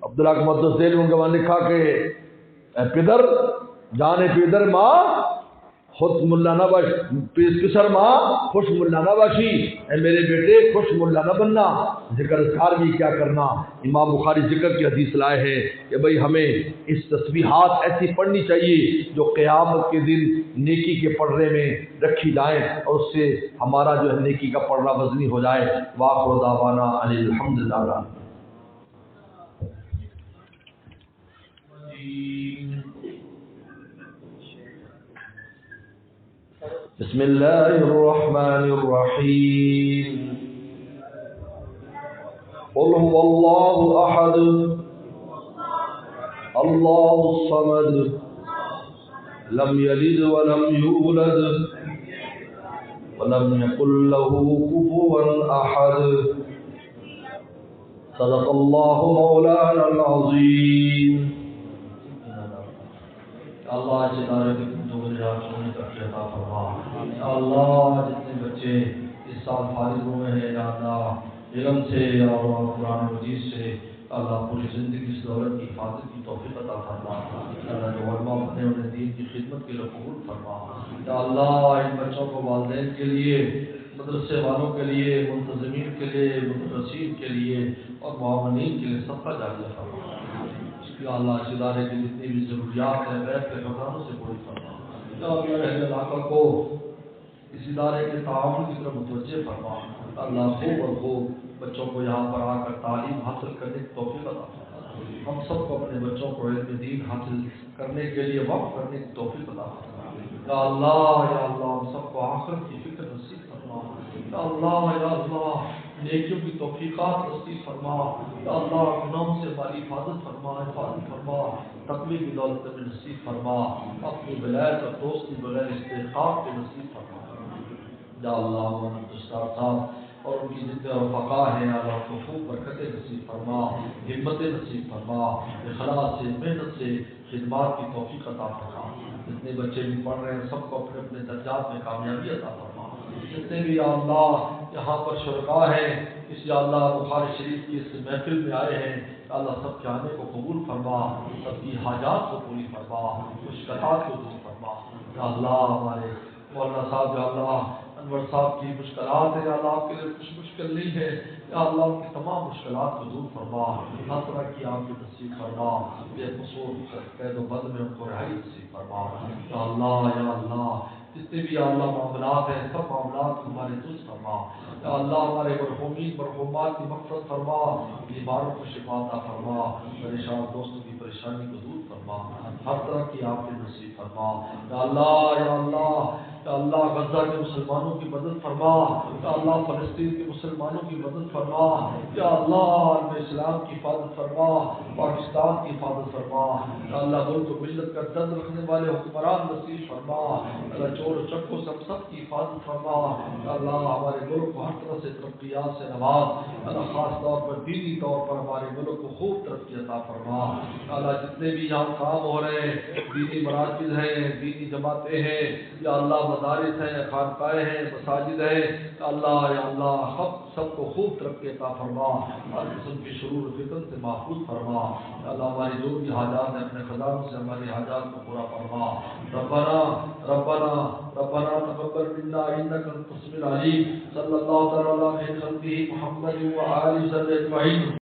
عبداللہ کے مقدس ذیل ان کے وہاں لکھا کہ پدر جانے پدر ماں خوش ملا نہ باش پسر ماں خوش ملا نہ باشی. اے میرے بیٹے خوش ملا نہ بننا، ذکر اذکار بھی کیا کرنا. امام بخاری ذکر کی حدیث لائے ہیں کہ بھئی ہمیں اس تسبیحات ایسی پڑھنی چاہیے جو قیامت کے دن نیکی کے پڑھنے میں رکھی جائیں اور اس سے ہمارا جو ہے نیکی کا پڑھنا وزنی ہو جائے. وآخر دعوانا ان الحمدللہ. بسم اللہ الرحمن الرحیم. قل هو اللہ احد اللہ الصمد لم یلد ولم یولد ولم یکن له کفوا احد. صدق اللہ مولانا العظیم. اللہ اس ادارے کے جو ہونے کا عطا فرما. یا اللہ جتنے بچے اس سال فارغ ہوئے ہیں یا اللہ علم سے اور قرآن مجید سے اللہ پوری زندگی اس دولت کی حفاظت کی توفیق عطا فرما. اللہ جو علماء بنے انہیں دین کی خدمت کے لیے قبول فرما. یا اللہ ان بچوں کو والدین کے لیے مدرسے والوں کے لیے منتظمین کے لیے مدرسین کے لیے اور معاونین کے لیے سب کا جاریہ فرما. یا اللہ اس ادارے کی جتنی بھی ضروریات ہیں غیب کے خزانوں سے پوری فرما. یا اللہ اہل علاقہ کو اس ادارے کے تعاون کی طرف متوجہ فرما. اللہ خوب اور خوب بچوں کو یہاں پر آ کر تعلیم حاصل کرنے کی توفیق عطا فرما. ہم سب کو اپنے بچوں کو علم دین حاصل کرنے کے لیے وقف کرنے کی توفیق عطا فرما. یا اللہ ہم سب کو آخرت کی فکر نصیب فرما. یا اللہ نیکیوں کی توفیقات نصیب فرما. یا اللہ گناہوں سے ہماری حفاظت فرما. تقوی کی دولت میں نصیب فرما. اپنی ولایت اور دوستی بغیر استحقاق کے نصیب فرما. یا اللہ محمد دستار صاحب اور ان کی جتنے رفقا ہیں اللہ کو خوب برکتیں نصیب فرما. ہمتیں نصیب فرما. اخلاص سے محنت سے خدمات کی توفیق عطا فرما. جتنے بچے بھی پڑھ رہے ہیں سب کو اپنے اپنے درجات میں کامیابی عطا فرما. جتنے بھی یا اللہ یہاں پر شرکاء ہیں اس یا اللہ بخاری شریف کی اس محفل میں آئے ہیں اللہ سب کے آنے کو قبول فرما. سب کی حاجات کو پوری فرما. مشکلات کو دور فرما. یا اللہ ہمارے مولانا صاحب یا اللہ انور صاحب کی مشکلات ہیں یا اللہ آپ کے لیے کچھ مشکل نہیں ہے. یا اللہ ان کی تمام مشکلات کو دور فرما. ہر طرح کی آپ کی نصیب فرما. بے قصور قید و بند میں ان کو رہائی نصیب فرما. یا اللہ جتنے بھی یا اللہ معاملات ہیں سب معاملات کو ہمارے درست فرما. یا اللہ ہمارے مرحومین مرحومات کی مغفرت فرما. بیماروں کو شفا عطا فرما. پریشان دوستوں کی پریشانی کو دور فرما. ہر طرح کی آپ کی نصیب فرما. یا اللہ غزہ کے مسلمانوں کی مدد فرما. یا اللہ فلسطین کے مسلمانوں کی مدد فرما. یا اللہ عالم اسلام کی حفاظت فرما. پاکستان کی حفاظت فرما. یا اللہ ملک و ملت کا درد رکھنے والے حکمران نصیب فرما. اللہ چور و چکوں سے سب کی حفاظت فرما. یا اللہ ہمارے ملک کو ہر طرح سے ترقیات سے نواز. اللہ خاص طور پر دینی طور پر ہمارے ملک کو خوب ترقی عطا فرما. یا اللہ جتنے بھی یہاں کام ہو رہے ہیں دینی مراکز ہیں دینی جماعتیں ہیں یا اللہ مدارس ہیں خانقاہیں ہیں مساجد ہیں یا اللہ سب کو خوب ترقی عطا فرما. ہر قسم کی شرور و فتن سے محفوظ فرما. یا اللہ ہماری جو بھی حاجات ہیں اپنے خزانوں سے ہماری حاجات کو پورا فرما. ربنا تقبل منا انك انت السميع العليم. صلی اللہ تعالی علی خیر خلقہ محمد و آلہ وصحبہ اجمعین.